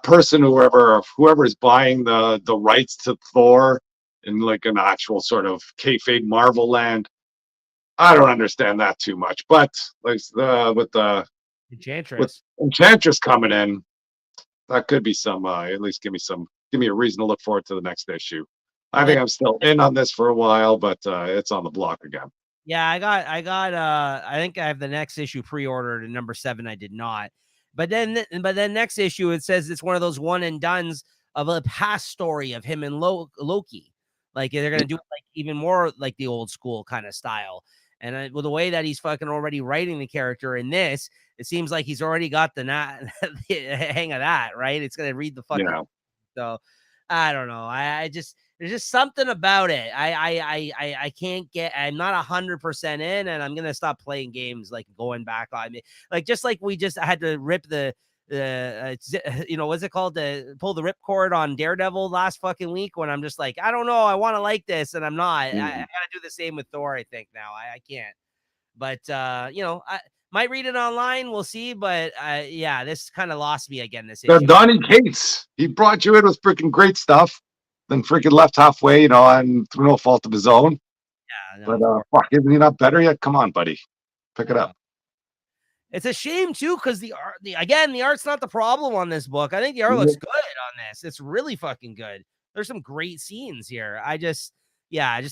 person, whoever is buying the rights to Thor in like an actual sort of kayfabe Marvel land, I don't understand that too much. But like with Enchantress coming in, that could be some at least give me a reason to look forward to the next issue. I think I'm still in on this for a while, but it's on the block again. Yeah, I think I have the next issue pre-ordered, and number 7 I did not. But then next issue, it says it's one of those one and dones of a past story of him and Loki. Like they're gonna do like even more like the old school kind of style. And with the way that he's fucking already writing the character in this, it seems like he's already got the hang of that, right? It's gonna read the fucking. Yeah. So I don't know. There's just something about it. I can't get. I'm not 100% in, and I'm gonna stop playing games like going back on me. Like just like we just had to rip the what's it called? To pull the ripcord on Daredevil last fucking week when I'm just like, I don't know, I want to like this and I'm not. I gotta do the same with Thor. I think now I can't. But I might read it online. We'll see. But yeah, this kind of lost me again. This issue. Donnie Cates, he brought you in with freaking great stuff, then freaking left halfway, and through no fault of his own. Yeah, But no, fuck, isn't he not better yet? Come on, buddy, pick it up. it's a shame too, because the art, the art's not the problem on this book. I think the art looks good on this. It's really fucking good. There's some great scenes here. I just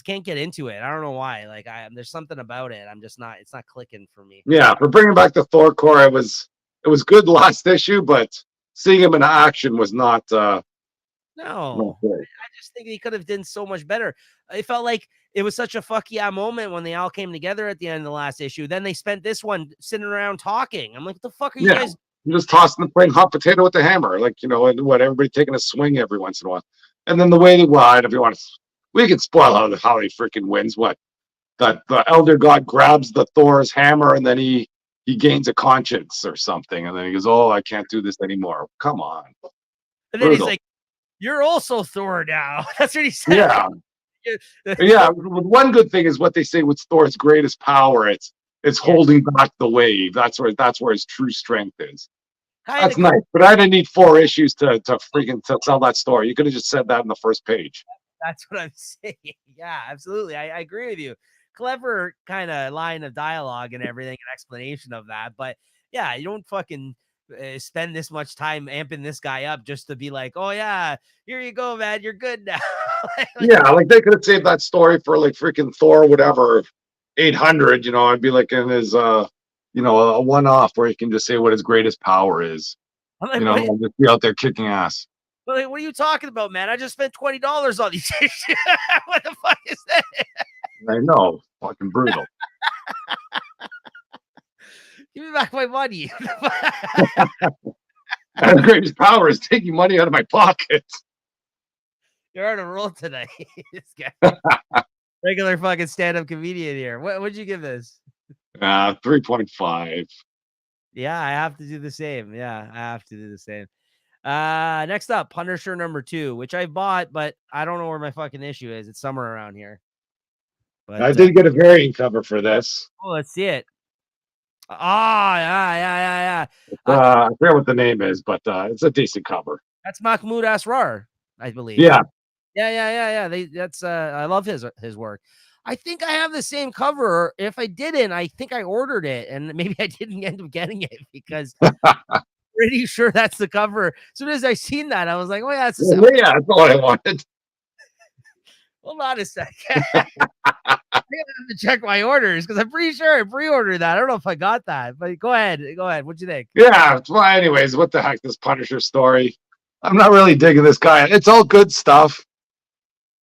can't get into it. I don't know why. Like, there's something about it. I'm just not. It's not clicking for me. Yeah, for bringing back the Thor core, it was good last issue, but seeing him in action was not. No, I just think he could have done so much better. It felt like it was such a fuck yeah moment when they all came together at the end of the last issue. Then they spent this one sitting around talking. I'm like, what the fuck are you guys? You're just tossing the playing hot potato with the hammer, like and what everybody taking a swing every once in a while, and then the way they if you want to, we can spoil how he freaking wins. What that the elder god grabs the Thor's hammer and then he gains a conscience or something, and then he goes, "Oh, I can't do this anymore." Come on, and then he's like, "You're also Thor now." That's what he said. Yeah. Yeah, one good thing is what they say with Thor's greatest power. It's holding back the wave. That's where his true strength is. That's nice, but I didn't need 4 issues to freaking tell that story. You could have just said that in the first page. That's what I'm saying. Yeah, absolutely. I agree with you. Clever kind of line of dialogue and everything, an explanation of that. But yeah, you don't fucking spend this much time amping this guy up just to be like, oh yeah, here you go, man, you're good now. Like they could have saved that story for like freaking Thor, whatever, 800. I'd be like in his a one-off where he can just say what his greatest power is. Like, and just be out there kicking ass. Like, what are you talking about, man? I just spent $20 on these issues. What the fuck is that? I know, fucking brutal. Give me back my money. The greatest power is taking money out of my pockets. You're on a roll tonight. This guy. Regular fucking stand-up comedian here. What'd you give this? 3.5. Yeah, I have to do the same. Next up, Punisher number 2, which I bought, but I don't know where my fucking issue is. It's somewhere around here. But I did get a variant cover for this. Oh, let's see it. Yeah. I forget what the name is, but it's a decent cover. That's Mahmoud Asrar, I believe. Yeah. That's I love his work. I think I have the same cover. If I didn't, I think I ordered it, and maybe I didn't end up getting it because I'm pretty sure that's the cover. As soon as I seen that, I was like, "Oh yeah, that's that's all I wanted." Hold on a second. I have to check my orders because I'm pretty sure I pre-ordered that. I don't know if I got that, but go ahead. What'd you think? Yeah. Well, anyways, what the heck? This Punisher story. I'm not really digging this guy. It's all good stuff,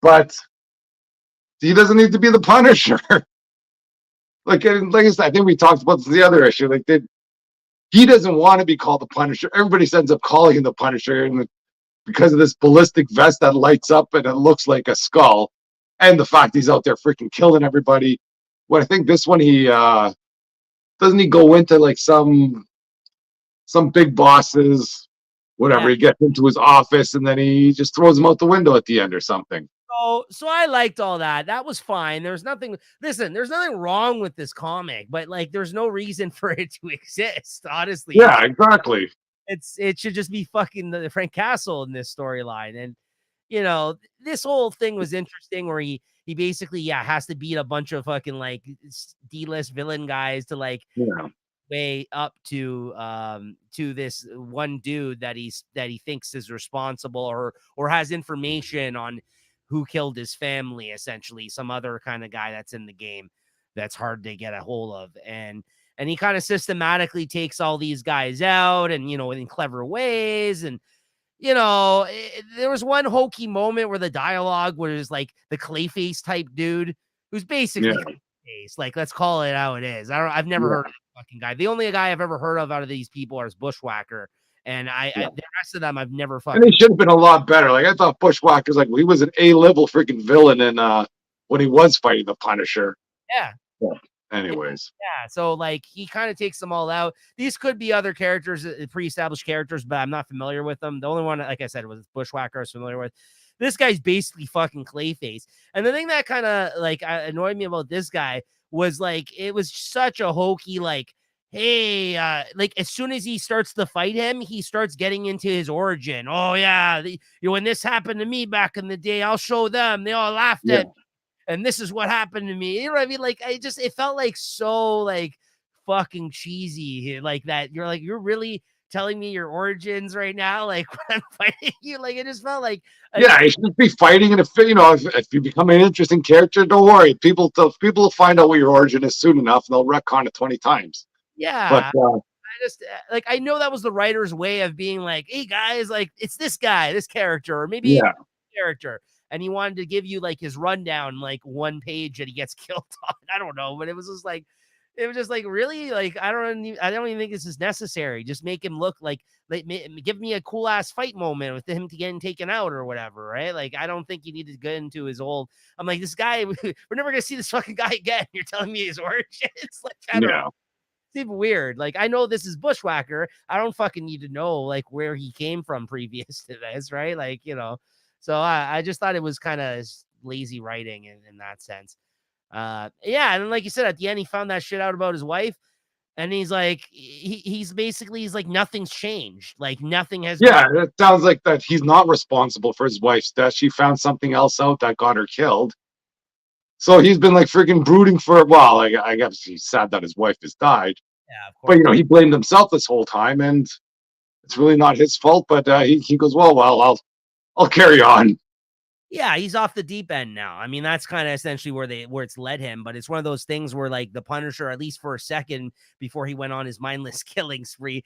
but he doesn't need to be the Punisher. like I said, I think we talked about this the other issue. He doesn't want to be called the Punisher. Everybody ends up calling him the Punisher, and because of this ballistic vest that lights up and it looks like a skull, and the fact he's out there freaking killing everybody. Well, I think this one he doesn't he go into like some big bosses, whatever. Yeah. He gets into his office and then he just throws him out the window at the end or something. So I liked all that. That was fine. There's nothing. Listen, there's nothing wrong with this comic, but like, there's no reason for it to exist. Honestly. Yeah, exactly. It should just be fucking the Frank Castle in this storyline. And this whole thing was interesting where he basically has to beat a bunch of fucking like D-list villain guys to like way up to this one dude that he thinks is responsible or has information on who killed his family, essentially some other kind of guy that's in the game that's hard to get a hold of. And he kind of systematically takes all these guys out and, in clever ways. And, there was one hokey moment where the dialogue was like the Clayface type dude who's basically Clayface. Like, let's call it how it is. I've never heard of the fucking guy. The only guy I've ever heard of out of these people is Bushwhacker. And the rest of them I've never fucking. And he should have been a lot better. Like, I thought Bushwhacker's like, he was an A-level freaking villain in when he was fighting the Punisher. Yeah. anyways. Yeah, so like he kind of takes them all out. These could be other characters, pre-established characters, but I'm not familiar with them. The only one, like I said, was Bushwhacker I was familiar with. This guy's basically fucking Clayface. And the thing that kind of like annoyed me about this guy was like it was such a hokey, like, hey, like as soon as he starts to fight him, he starts getting into his origin. Oh yeah, when this happened to me back in the day, I'll show them. They all laughed Yeah. at, and this is what happened to me. You know what I mean? Like, it felt like so like fucking cheesy, like that. You're like, you're really telling me your origins right now, like when I'm fighting you. Like, it just felt like, Yeah, you should just be fighting, and if you become an interesting character, don't worry. People will find out what your origin is soon enough, and they'll retcon it 20 times. But yeah. I just like I know that was the writer's way of being like, hey guys, like it's this guy, this character, or maybe yeah, character, and he wanted to give you like his rundown, like one page that he gets killed on. I don't know, but it was just like, it was just like really like I don't even think this is necessary. Just make him look like give me a cool ass fight moment with him getting taken out or whatever, right? Like I don't think you need to get into his old. I'm like, this guy, we're never gonna see this fucking guy again. You're telling me his origin? It's like I don't know. yeah, It's even weird. Like I know this is Bushwhacker. I don't fucking need to know like where he came from previous to this, right? Like, you know. So I just thought it was kind of lazy writing in that sense. Yeah, and then like you said, at the end, he found that shit out about his wife, and he's like, he's like nothing's changed, like nothing has yeah. gone. It sounds like that he's not responsible for his wife's death. She found something else out that got her killed. So he's been like freaking brooding for, well, I guess he's sad that his wife has died, Yeah, of but course. he blamed himself this whole time, and it's really not his fault. But he goes, well, I'll carry on. Yeah, he's off the deep end now. I mean, that's kind of essentially where it's led him. But it's one of those things where, like, the Punisher, at least for a second before he went on his mindless killing spree,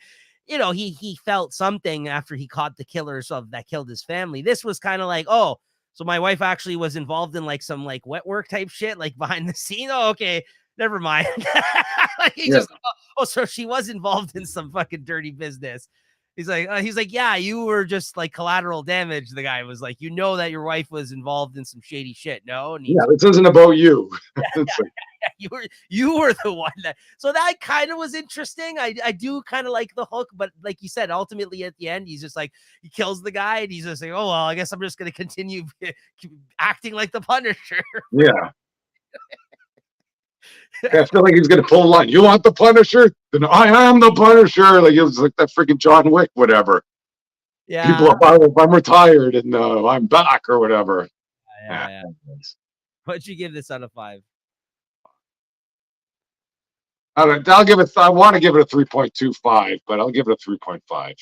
you know, he felt something after he caught the killers of that killed his family. This was kind of like, oh, so my wife actually was involved in like some like wet work type shit, like behind the scene. Oh, okay, never mind. Like he Yeah, just, oh, so she was involved in some fucking dirty business. He's like, yeah, you were just like collateral damage. The guy was like, you know that your wife was involved in some shady shit, no? And yeah. he's This isn't about you. It's like, you were the one that. So that kind of was interesting. I do kind of like the hook, but like you said, ultimately at the end, he's just like he kills the guy, and he's just like, oh well, I guess I'm just gonna continue acting like the Punisher. yeah. I feel like he's gonna pull a line. You want the Punisher? Then I am the Punisher. Like it was like that freaking John Wick, whatever. Yeah, People, if I'm retired and I'm back or whatever. Yeah. yeah. What'd you give this out of 5? I'll give it. I want to give it a 3.25, but I'll give it a 3.5.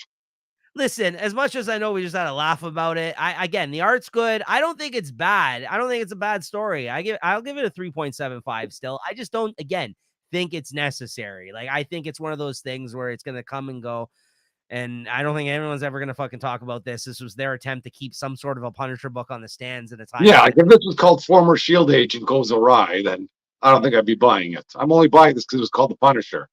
Listen, as much as I know we just had a laugh about it, again, the art's good. I don't think it's bad. I don't think it's a bad story. I'll give it a 3.75 still. I just don't, again, think it's necessary. Like I think it's one of those things where it's gonna come and go. And I don't think anyone's ever gonna fucking talk about this. This was their attempt to keep some sort of a Punisher book on the stands at a time. Yeah, like if this was called Former Shield Agent Goes Awry, then I don't think I'd be buying it. I'm only buying this because it was called The Punisher.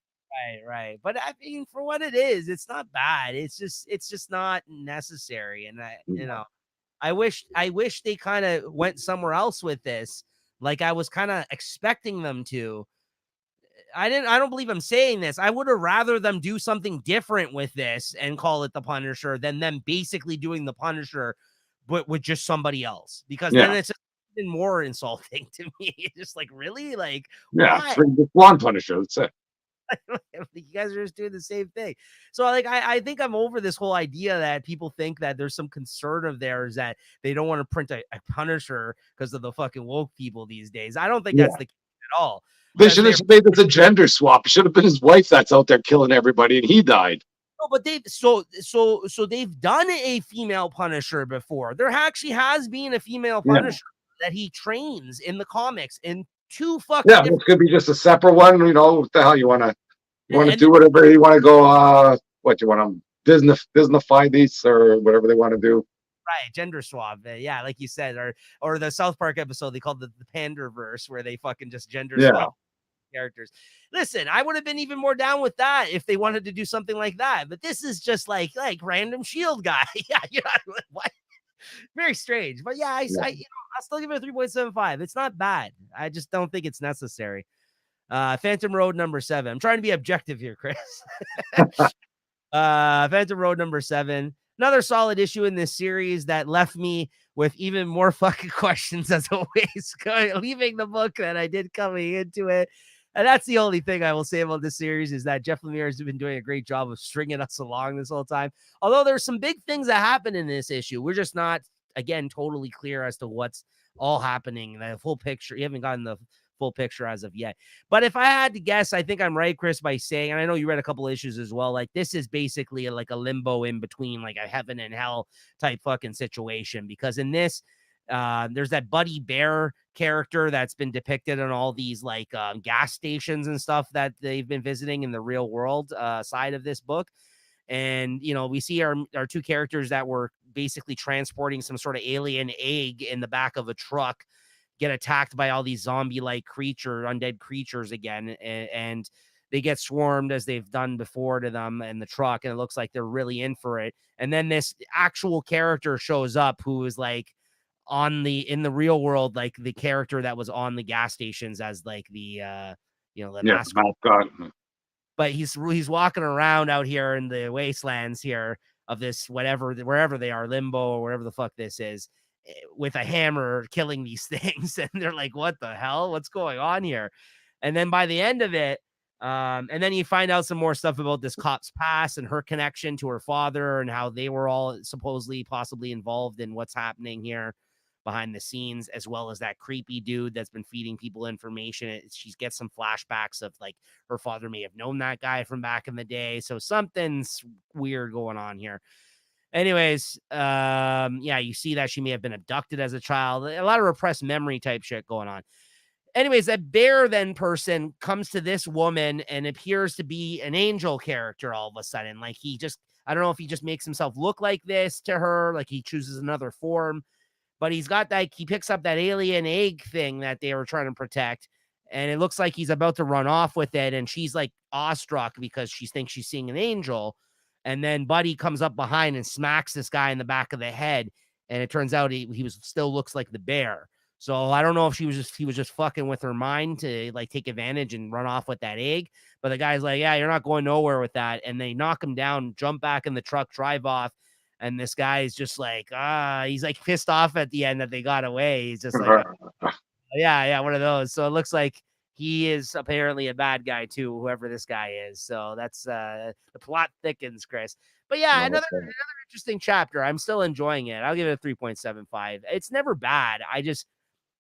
Right. But I mean, for what it is, it's not bad. It's just not necessary. And you know, I wish they kind of went somewhere else with this. Like I was kind of expecting them to. I don't believe I'm saying this. I would have rather them do something different with this and call it the Punisher than them basically doing the Punisher, but with just somebody else. Because then Yeah, it's even more insulting to me. It's just like, really? Like, yeah, why? the blonde Punisher. That's it. You guys are just doing the same thing. So like I think I'm over this whole idea that people think that there's some concern of theirs that they don't want to print a Punisher because of the fucking woke people these days. I don't think Yeah, that's the case at all. they Because should have they're made this a gender swap. It should have been his wife that's out there killing everybody, and he died. no, but they've done a female Punisher before. There actually has been a female Yeah, Punisher that he trains in the comics in 2 fucking yeah. This different. could be just a separate one. What the hell you want to? You want to And do whatever you want to go. What you want to Disneyfy these or whatever they want to do. right, gender swap. Yeah, like you said, or the South Park episode they called the Panderverse, where they fucking just gender Yeah, swap characters. Listen, I would have been even more down with that if they wanted to do something like that. But this is just like random Shield guy. Yeah, you know what? Very strange. But yeah, yeah. I'll still give it a 3.75. It's not bad. I just don't think it's necessary. Phantom Road #7. I'm trying to be objective here, Chris. Phantom Road #7. Another solid issue in this series that left me with even more fucking questions as always, leaving the book than I did coming into it. And that's the only thing I will say about this series is that Jeff Lemire has been doing a great job of stringing us along this whole time. Although there's some big things that happen in this issue. We're just not, again, totally clear as to what's all happening. The full picture, you haven't gotten the full picture as of yet. But if I had to guess, I think I'm right, Chris, by saying, and I know you read a couple issues as well, like this is basically like a limbo in between, like a heaven and hell type fucking situation. Because in this, there's that Buddy Bear character that's been depicted on all these like gas stations and stuff that they've been visiting in the real world side of this book. And, you know, we see our two characters that were basically transporting some sort of alien egg in the back of a truck get attacked by all these zombie-like undead creatures again, and they get swarmed as they've done before to them in the truck, and it looks like they're really in for it. And then this actual character shows up who is like in the real world, like the character that was on the gas stations as like the the mascot. But he's walking around out here in the wastelands here of this wherever they are, Limbo or wherever the fuck this is, with a hammer killing these things. And they're like, what the hell? What's going on here? And then by the end of it, and then you find out some more stuff about this cop's past and her connection to her father and how they were all supposedly possibly involved in what's happening here behind the scenes, as well as that creepy dude that's been feeding people information. She gets some flashbacks of like her father may have known that guy from back in the day. So something's weird going on here. Anyways, yeah, you see that she may have been abducted as a child. A lot of repressed memory type shit going on. Anyways, that bear then person comes to this woman and appears to be an angel character all of a sudden. Like I don't know if he just makes himself look like this to her, like he chooses another form, but he picks up that alien egg thing that they were trying to protect. And it looks like he's about to run off with it. And she's like awestruck because she thinks she's seeing an angel. And then Buddy comes up behind and smacks this guy in the back of the head. And it turns out he still looks like the bear. So I don't know if he was just fucking with her mind to like take advantage and run off with that egg. But the guy's like, yeah, you're not going nowhere with that. And they knock him down, jump back in the truck, drive off. And this guy is just like, he's like pissed off at the end that they got away. He's just like, yeah, one of those. So it looks like he is apparently a bad guy too, whoever this guy is. So that's the plot thickens, Chris. But yeah, another interesting chapter. I'm still enjoying it. I'll give it a 3.75. It's never bad.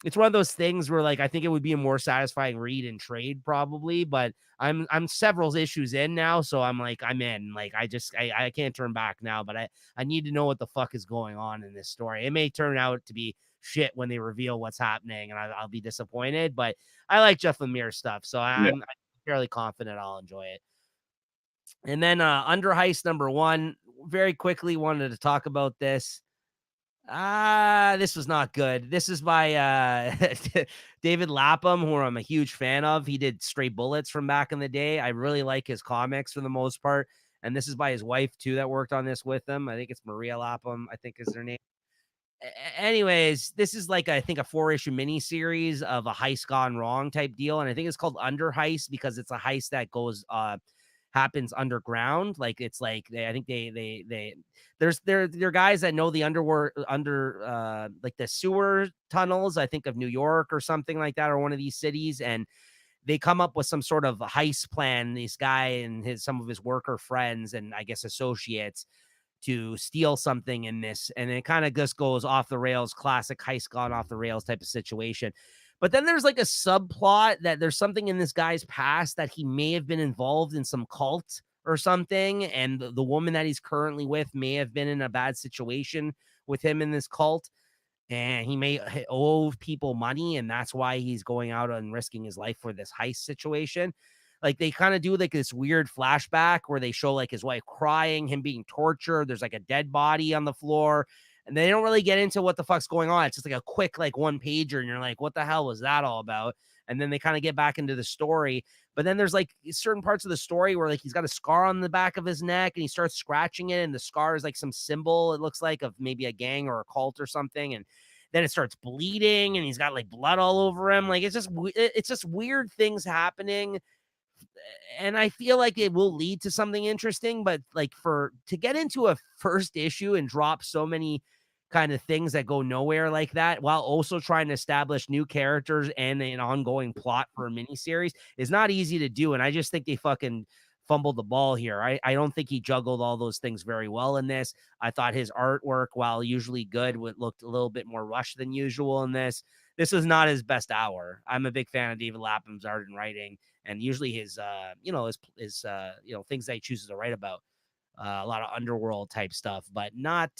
It's one of those things where like I think it would be a more satisfying read and trade probably, but I'm several issues in now, so I'm like I'm in. Like I can't turn back now, but I need to know what the fuck is going on in this story. It may turn out to be shit when they reveal what's happening, and I'll be disappointed. But I like Jeff Lemire stuff, so I'm fairly confident I'll enjoy it. And then Under Heist #1, very quickly wanted to talk about this. This was not good. This is by David Lapham, who I'm a huge fan of. He did Stray Bullets from back in the day. I really like his comics for the most part. And this is by his wife, too, that worked on this with him. I think it's Maria Lapham, I think is her name. Anyways, this is like, I think, a 4-issue miniseries of a heist gone wrong type deal. And I think it's called Under Heist because it's a heist that goes happens underground. Like it's like they're guys that know the like the sewer tunnels, I think of New York or something like that, or one of these cities, and they come up with some sort of heist plan, this guy and some of his worker friends and I guess associates, to steal something in this. And it kind of just goes off the rails, classic heist gone off the rails type of situation. But then there's like a subplot that there's something in this guy's past that he may have been involved in some cult or something. And the woman that he's currently with may have been in a bad situation with him in this cult. And he may owe people money. And that's why he's going out and risking his life for this heist situation. Like they kind of do like this weird flashback where they show like his wife crying, him being tortured. There's like a dead body on the floor. And they don't really get into what the fuck's going on. It's just like a quick, like 1-pager. And you're like, what the hell was that all about? And then they kind of get back into the story. But then there's like certain parts of the story where like he's got a scar on the back of his neck and he starts scratching it. And the scar is like some symbol, it looks like, of maybe a gang or a cult or something. And then it starts bleeding and he's got like blood all over him. Like it's just weird things happening. And I feel like it will lead to something interesting, but like to get into a first issue and drop so many kind of things that go nowhere like that, while also trying to establish new characters and an ongoing plot for a miniseries, is not easy to do. And I just think they fucking fumbled the ball here. I don't think he juggled all those things very well in this. I thought his artwork, while usually good, looked a little bit more rushed than usual in this. This was not his best hour. I'm a big fan of David Lapham's art and writing, and usually his things that he chooses to write about, a lot of underworld type stuff, but not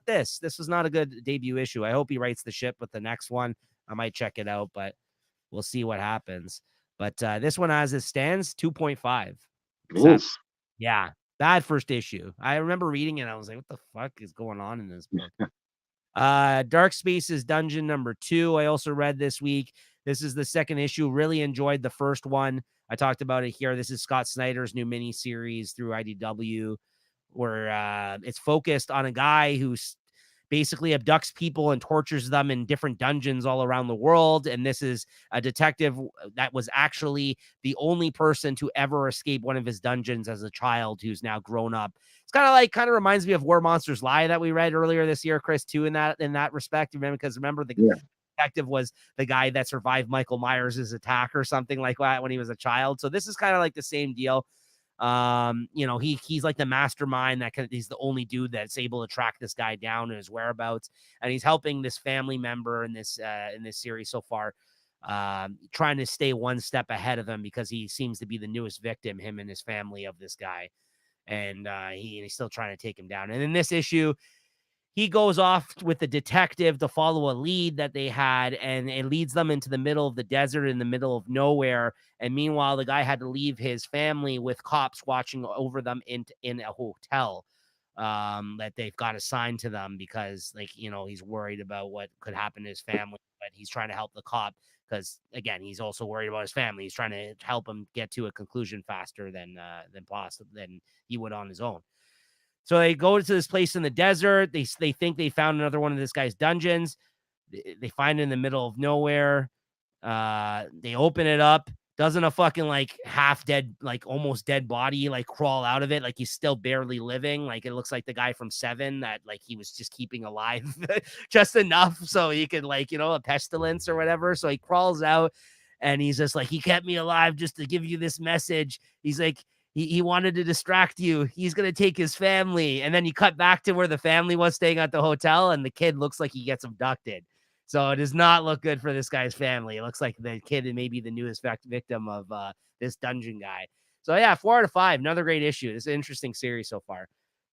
this. This was not a good debut issue. I hope he writes the ship with the next one. I might check it out, but we'll see what happens. But this one, as it stands, 2.5. Oof. Yeah, bad first issue. I remember reading it. I was like, what the fuck is going on in this book? Dark Spaces Dungeon number 2. I also read this week. This is the second issue. Really enjoyed the first one. I talked about it here. This is Scott Snyder's new mini series through IDW, where it's focused on a guy who's basically abducts people and tortures them in different dungeons all around the world. And this is a detective that was actually the only person to ever escape one of his dungeons as a child, who's now grown up. It's kind of reminds me of Where Monsters Lie that we read earlier this year, Chris, too, in that respect. Remember the detective was the guy that survived Michael Myers' attack or something like that when he was a child. So this is kind of like the same deal. He's like the mastermind he's the only dude that's able to track this guy down and his whereabouts, and he's helping this family member in this series so far, trying to stay one step ahead of him because he seems to be the newest victim, him and his family, of this guy, and he's still trying to take him down. And in this issue, he goes off with the detective to follow a lead that they had, and it leads them into the middle of the desert, in the middle of nowhere. And meanwhile, the guy had to leave his family with cops watching over them in a hotel that they've got assigned to them because, he's worried about what could happen to his family, but he's trying to help the cop because, again, he's also worried about his family. He's trying to help him get to a conclusion faster than he would on his own. So they go to this place in the desert. They think they found another one of this guy's dungeons. They find it in the middle of nowhere. They open it up. Doesn't a fucking like half dead, like almost dead body like crawl out of it? Like he's still barely living. Like it looks like the guy from Seven that like he was just keeping alive just enough so he could a pestilence or whatever. So he crawls out and he's just like, he kept me alive just to give you this message. He's like, he wanted to distract you. He's going to take his family. And then you cut back to where the family was staying at the hotel, and the kid looks like he gets abducted. So it does not look good for this guy's family. It looks like the kid may be the newest victim of this dungeon guy. So yeah, 4 out of 5. Another great issue. It's an interesting series so far.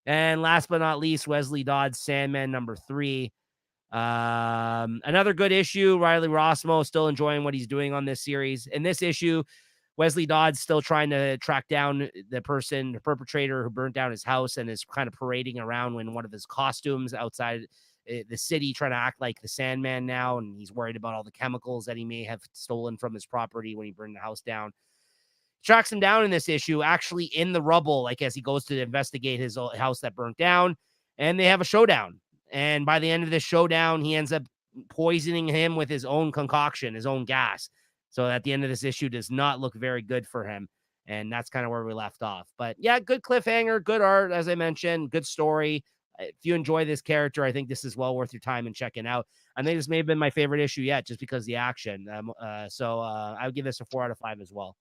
And last but not least, Wesley Dodds Sandman number 3. Another good issue. Riley Rossmo still enjoying what he's doing on this series. In this issue, Wesley Dodds still trying to track down the perpetrator who burnt down his house, and is kind of parading around in one of his costumes outside the city, trying to act like the Sandman now. And he's worried about all the chemicals that he may have stolen from his property when he burned the house down. Tracks him down in this issue, actually in the rubble, like as he goes to investigate his house that burnt down, and they have a showdown. And by the end of this showdown, he ends up poisoning him with his own concoction, his own gas. So at the end of this issue, does not look very good for him. And that's kind of where we left off. But yeah, good cliffhanger, good art, as I mentioned, good story. If you enjoy this character, I think this is well worth your time and checking out. I think this may have been my favorite issue yet, just because of the action. So I would give this a 4 out of 5 as well.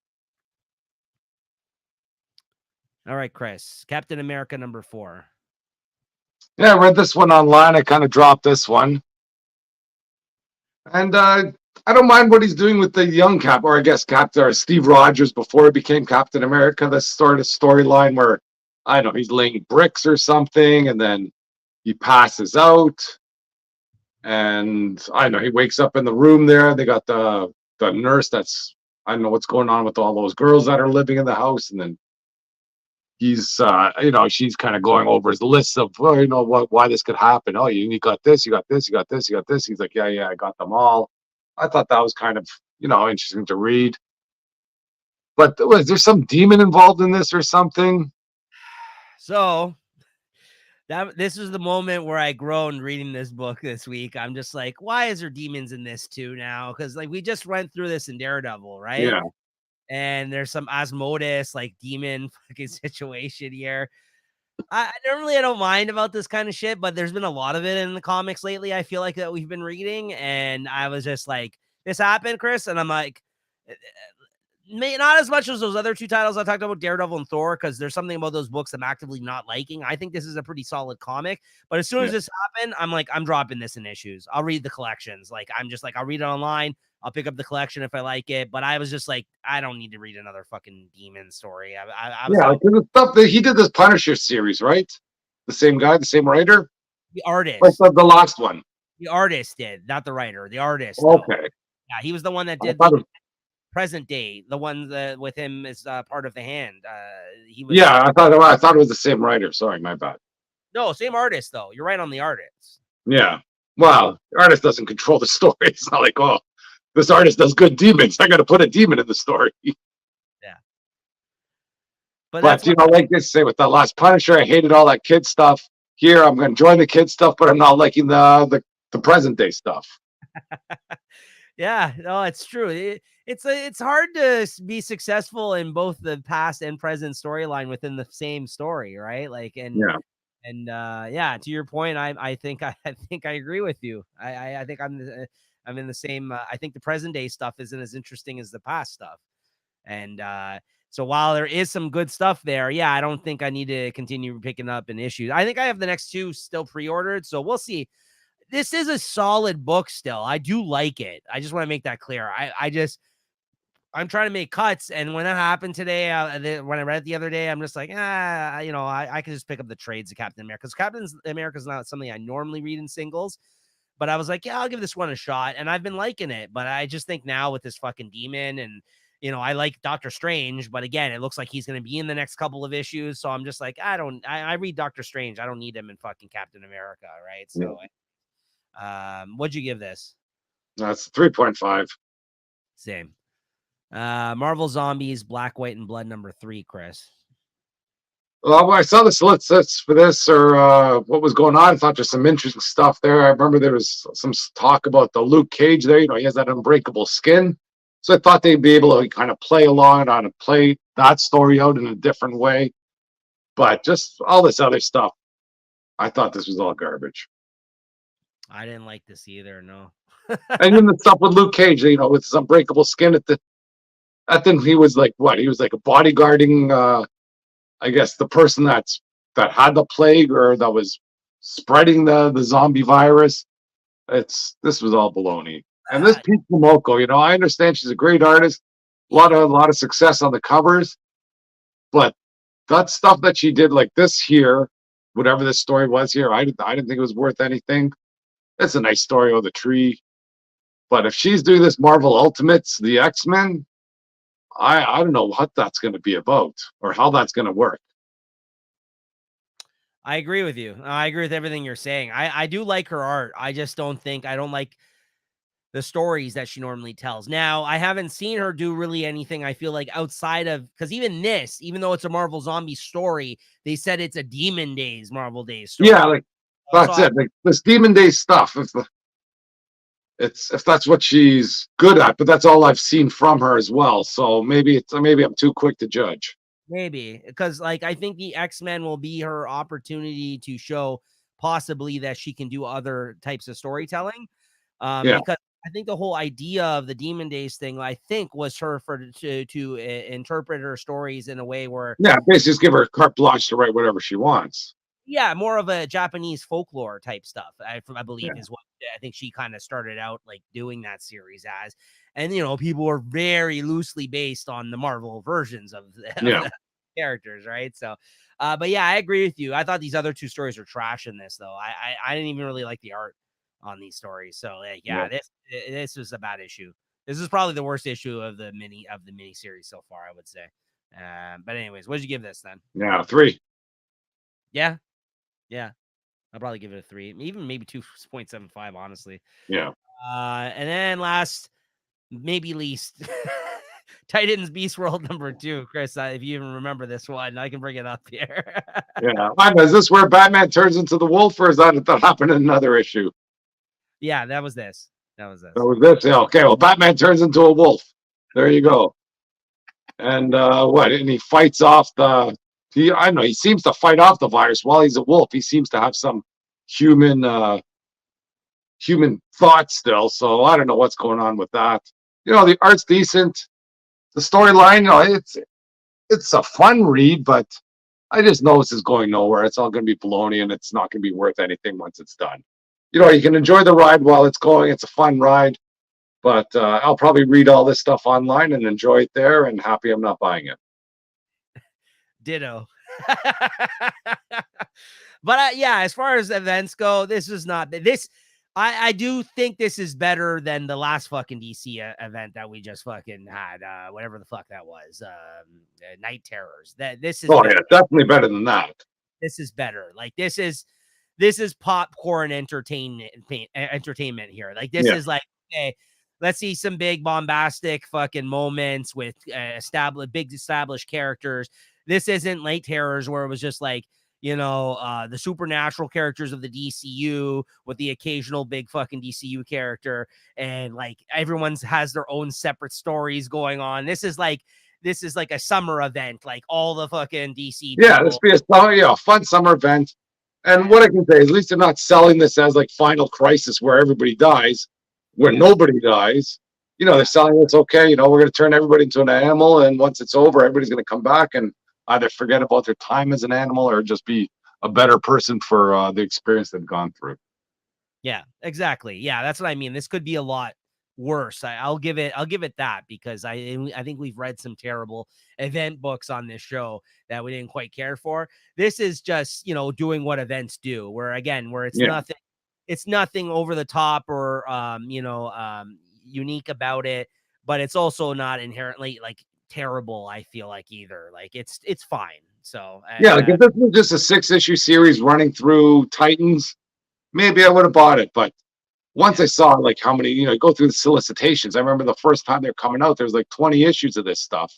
All right, Chris, Captain America number 4. Yeah, I read this one online. I kind of dropped this one. And I don't mind what he's doing with the young Cap, or I guess Captain, or Steve Rogers before he became Captain America. This sort of storyline where, I don't know, he's laying bricks or something, and then he passes out. And I don't know, he wakes up in the room there. They got the nurse that's, I don't know what's going on with all those girls that are living in the house. And then he's, she's kind of going over his list of, why this could happen. Oh, you got this, you got this, you got this, you got this. He's like, yeah, I got them all. I thought that was kind of, interesting to read. But was there some demon involved in this or something? So This was the moment where I groaned reading this book this week. I'm just like, why is there demons in this too now? Because like we just went through this in Daredevil, right? Yeah, And there's some Osmotus like demon fucking situation here. I don't mind about this kind of shit, but there's been a lot of it in the comics lately. I feel like that we've been reading, and I was just like, this happened, Chris, and I'm like, not as much as those other two titles I talked about, Daredevil and Thor, because there's something about those books I'm actively not liking. I think this is a pretty solid comic, but as soon as yeah, this happened, I'm like, I'm dropping this in issues. I'll read the collections. Like, I'm just like, I'll read it online. I'll pick up the collection if I like it. But I was just like, I don't need to read another fucking demon story. I was yeah. out. Like the stuff that he did this Punisher series, right? The same guy, the same writer, The like artist, the last one. the artist did, not the writer. The artist, though. Okay, Yeah, he was the one that I did thought the it was, present day, the one that with him is part of the hand. He was yeah, I thought it was the same writer. Sorry, my bad. no same artist though. You're right on the artist. Yeah. Well, the artist doesn't control the story. It's not like, oh, this artist does good demons. I got to put a demon in the story. Yeah, but that's But my like I say, with the last Punisher, I hated all that kid stuff. Here, I'm enjoying the kid stuff, but I'm not liking the present day stuff. yeah. No, it's true. It's hard to be successful in both the past and present storyline within the same story, right? Like Yeah, and yeah, to your point, I think I think I agree with you. I think I'm in the same. I think the present day stuff isn't as interesting as the past stuff. And so while there is some good stuff there, yeah, I don't think I need to continue picking up an issue. I think I have the next two still pre-ordered, so we'll see. This is a solid book still. I do like it. I just want to make that clear. I'm trying to make cuts, and when that happened today, when I read it the other day, I'm just like, I can just pick up the trades of Captain America because Captain America is not something I normally read in singles. But I was like, yeah, I'll give this one a shot. And I've been liking it. But I just think now with this fucking demon and, I like Doctor Strange, but again, it looks like he's going to be in the next couple of issues. So I'm just like, I read Doctor Strange. I don't need him in fucking Captain America. Right. yeah. So, what'd you give this? That's 3.5. Same. Marvel Zombies, Black, White, and Blood #3, Chris. Well, I saw the solicits for this or what was going on. I thought there's some interesting stuff there. I remember there was some talk about the Luke Cage there. He has that unbreakable skin. So I thought they'd be able to kind of play along on and play that story out in a different way. But just all this other stuff, I thought this was all garbage. I didn't like this either. No. And then the stuff with Luke Cage, with his unbreakable skin I think he was like what? He was like a bodyguarding I guess the person that had the plague or that was spreading the zombie virus. This was all baloney. And this Pete Momoko, I understand she's a great artist, a lot of success on the covers, but that stuff that she did like this here, whatever this story was here, I didn't think it was worth anything. It's a nice story with the tree, but if she's doing this Marvel Ultimates, the X-Men, I don't know what that's going to be about or how that's going to work. I agree with you. I agree with everything you're saying. I do like her art. I just don't like the stories that she normally tells. Now, I haven't seen her do really anything, I feel like, outside of because even though it's a Marvel zombie story, they said it's a Demon Days Marvel Days story. Yeah, like So that's it. Like this Demon Days stuff. If that's what she's good at, but that's all I've seen from her as well. So maybe I'm too quick to judge. maybe because like I think the X-Men will be her opportunity to show possibly that she can do other types of storytelling. Yeah, Because I think the whole idea of the Demon Days thing, I think, was her to interpret her stories in a way where, yeah. Basically, just give her carte blanche to write whatever she wants. yeah, more of a Japanese folklore type stuff. I Yeah, believe is what I think she kind of started out like doing that series as, and people were very loosely based on the Marvel versions of yeah, the characters, right? So, but yeah, I agree with you. I thought these other two stories were trash in this, though. I didn't even really like the art on these stories. So, yeah, yeah, this was a bad issue. This is probably the worst issue of the mini series so far, I would say. But anyways, what did you give this then? yeah. 3. Yeah, yeah, I'll probably give it a 3, even maybe 2.75, honestly. Yeah, And then last, maybe least, Titans Beast World number 2, Chris. If you even remember this one, I can bring it up here. Yeah. Is this where Batman turns into the wolf, or is that happened in another issue? Yeah, that was this. That was That this. was this. Yeah, okay. Well, Batman turns into a wolf. There you go. And what? And he fights off the. I don't know. He seems to fight off the virus while he's a wolf. He seems to have some human human thought still. So I don't know what's going on with that. The art's decent. The storyline, it's a fun read, but I just know this is going nowhere. It's all going to be baloney, and it's not going to be worth anything once it's done. You can enjoy the ride while it's going. It's a fun ride, but I'll probably read all this stuff online and enjoy it there, and happy I'm not buying it. Ditto. But yeah, as far as events go, this is not this. I do think this is better than the last fucking DC event that we just fucking had. Whatever the fuck that was. Night Terrors. This is yeah, definitely better than that. This is better. Like this is popcorn entertainment here. Like this is like, okay, let's see some big bombastic fucking moments with established characters. This isn't Late Terrors where it was just like, the supernatural characters of the DCU with the occasional big fucking DCU character, and like everyone's has their own separate stories going on. This is like a summer event, like all the fucking DC Yeah, people. this be a fun summer event. And what I can say is, at least they're not selling this as like Final Crisis where everybody dies, where nobody dies. They're selling it's okay. We're going to turn everybody into an animal, and once it's over, everybody's going to come back and either forget about their time as an animal or just be a better person for the experience they've gone through. Yeah, exactly. Yeah, that's what I mean. This could be a lot worse. I'll give it that, because I think we've read some terrible event books on this show that we didn't quite care for. This is just, doing what events do, where it's nothing over the top or unique about it, but it's also not inherently like terrible, I feel like, either. Like it's fine. So like if this was just a 6-issue series running through Titans, maybe I would have bought it. But once I saw like how many, go through the solicitations. I remember the first time they're coming out, there's like 20 issues of this stuff.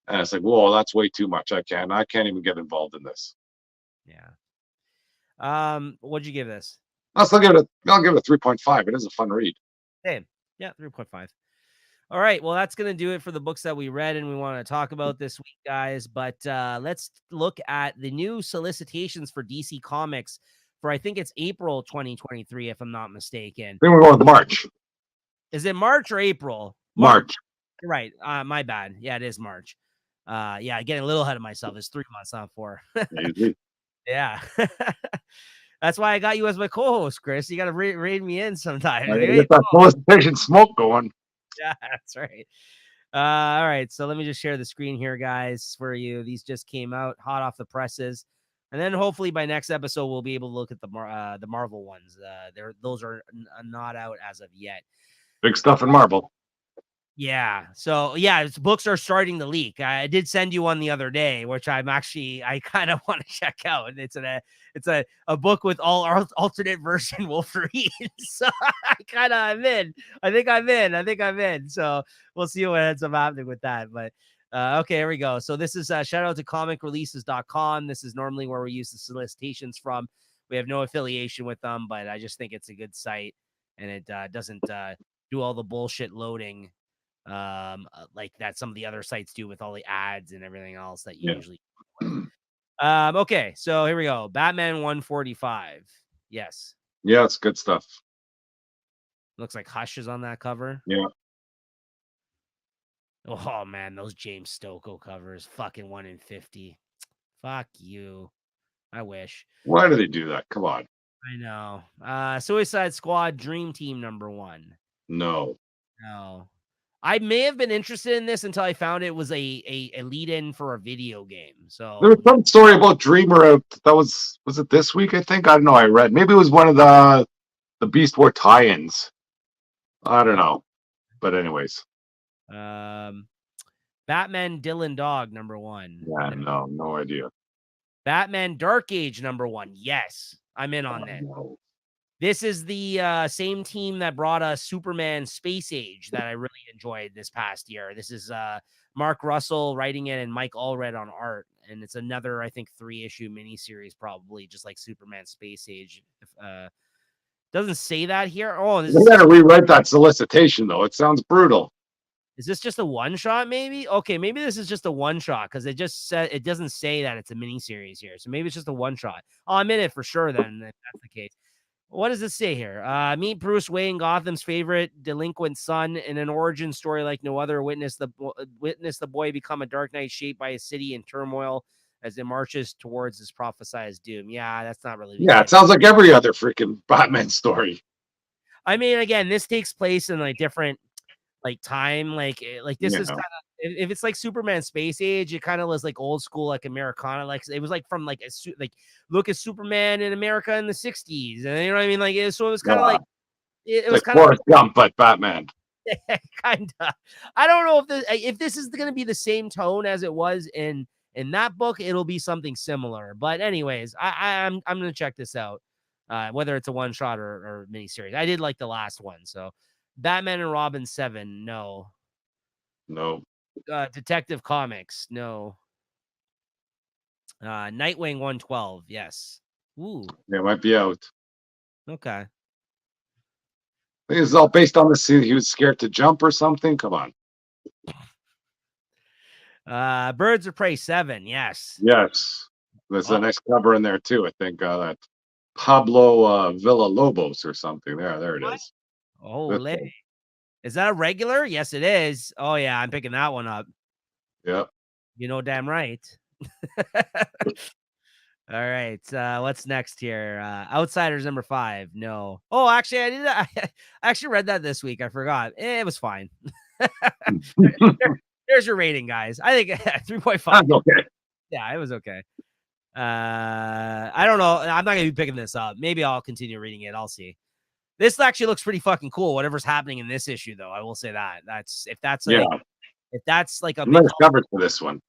And it's like, whoa, that's way too much. I can't even get involved in this. Yeah. What'd you give this? I'll give it a 3.5. It is a fun read. Same. Yeah, 3.5. All right. Well, that's going to do it for the books that we read and we want to talk about this week, guys. But let's look at the new solicitations for DC Comics for, I think it's April 2023, if I'm not mistaken. Then we're going to March. Is it March or April? March. Right. My bad. Yeah, it is March. Yeah, getting a little ahead of myself. It's 3 months, not 4. Yeah. That's why I got you as my co-host, Chris. You got to rein me in sometime. Get that solicitation smoke going. Yeah, that's right. All right. So let me just share the screen here, guys, for you. These just came out hot off the presses. And then hopefully by next episode, we'll be able to look at the Marvel ones. Those are not out as of yet. Big stuff in Marvel. Yeah. So yeah, books are starting to leak. I did send you one the other day, which I kind of want to check out. And it's a book with all our alternate version Wolverine. So I'm in. I think I'm in. So we'll see what ends up happening with that. But okay, here we go. So this is shout out to comicreleases.com. This is normally where we use the solicitations from. We have no affiliation with them, but I just think it's a good site, and it doesn't do all the bullshit loading like that some of the other sites do with all the ads and everything else that you usually okay, so here we go. Batman 145. Yes. Yeah, it's good stuff. Looks like Hush is on that cover. Yeah. Oh man, those James Stokoe covers, fucking 1 in 50. Fuck you. I wish. Why do they do that? Come on. I know. Suicide Squad Dream Team number 1. No. I may have been interested in this until I found it was a lead-in for a video game. So there was some story about Dreamer that was it this week? I think, I don't know. I read, maybe it was one of the Beast War tie-ins. I don't know, but anyways. Batman Dylan Dog number 1. Yeah, no idea. Batman Dark Age number 1. Yes, I'm in on that. No. This is the same team that brought us Superman Space Age that I really enjoyed this past year. This is Mark Russell writing it and Mike Allred on art. And it's another, I think, 3-issue miniseries, probably just like Superman Space Age. Doesn't say that here. Oh, We got to rewrite that solicitation, though. It sounds brutal. Is this just a one shot? Maybe. Okay, maybe this is just a one shot because it just said it doesn't say that it's a mini series here. So maybe it's just a one shot. Oh, I'm in it for sure. Then if that's the case. What does it say here? Meet Bruce Wayne, Gotham's favorite delinquent son, in an origin story like no other. Witness the boy become a dark knight shaped by a city in turmoil as it marches towards his prophesized doom. Yeah, that's not really. Yeah, it sounds like every other freaking Batman story. I mean, again, this takes place in like different like time. Like this is kind of if it's like Superman Space Age, it kind of was like old school, like Americana. Like it was like from like like look at Superman in America in the 60s, and you know what I mean. Like so, it was kind of like it was like kind of Forrest Gump, but Batman. Kind of. I don't know if this is going to be the same tone as it was in that book. It'll be something similar. But anyways, I'm going to check this out. Whether it's a one shot or miniseries. I did like the last one. So Batman and Robin 7, no. Detective Comics, no. Nightwing 112, yes. Ooh. Yeah, it might be out. Okay. I think it's all based on the scene. He was scared to jump or something. Come on. Birds of Prey 7, yes. Yes. There's a nice cover in there too. I think that Pablo Villalobos or something. There it is. Oh, is that a regular? Yes, it is. Oh yeah, I'm picking that one up. Yep. You know, damn right. All right. What's next here? Outsiders number 5. No. Oh, actually, I did. I actually read that this week. I forgot. It was fine. There's your rating, guys. I think 3.5. Okay. Yeah, it was okay. I don't know. I'm not gonna be picking this up. Maybe I'll continue reading it. I'll see. This actually looks pretty fucking cool. Whatever's happening in this issue, though, I will say that. If that's like a nice cover for this one.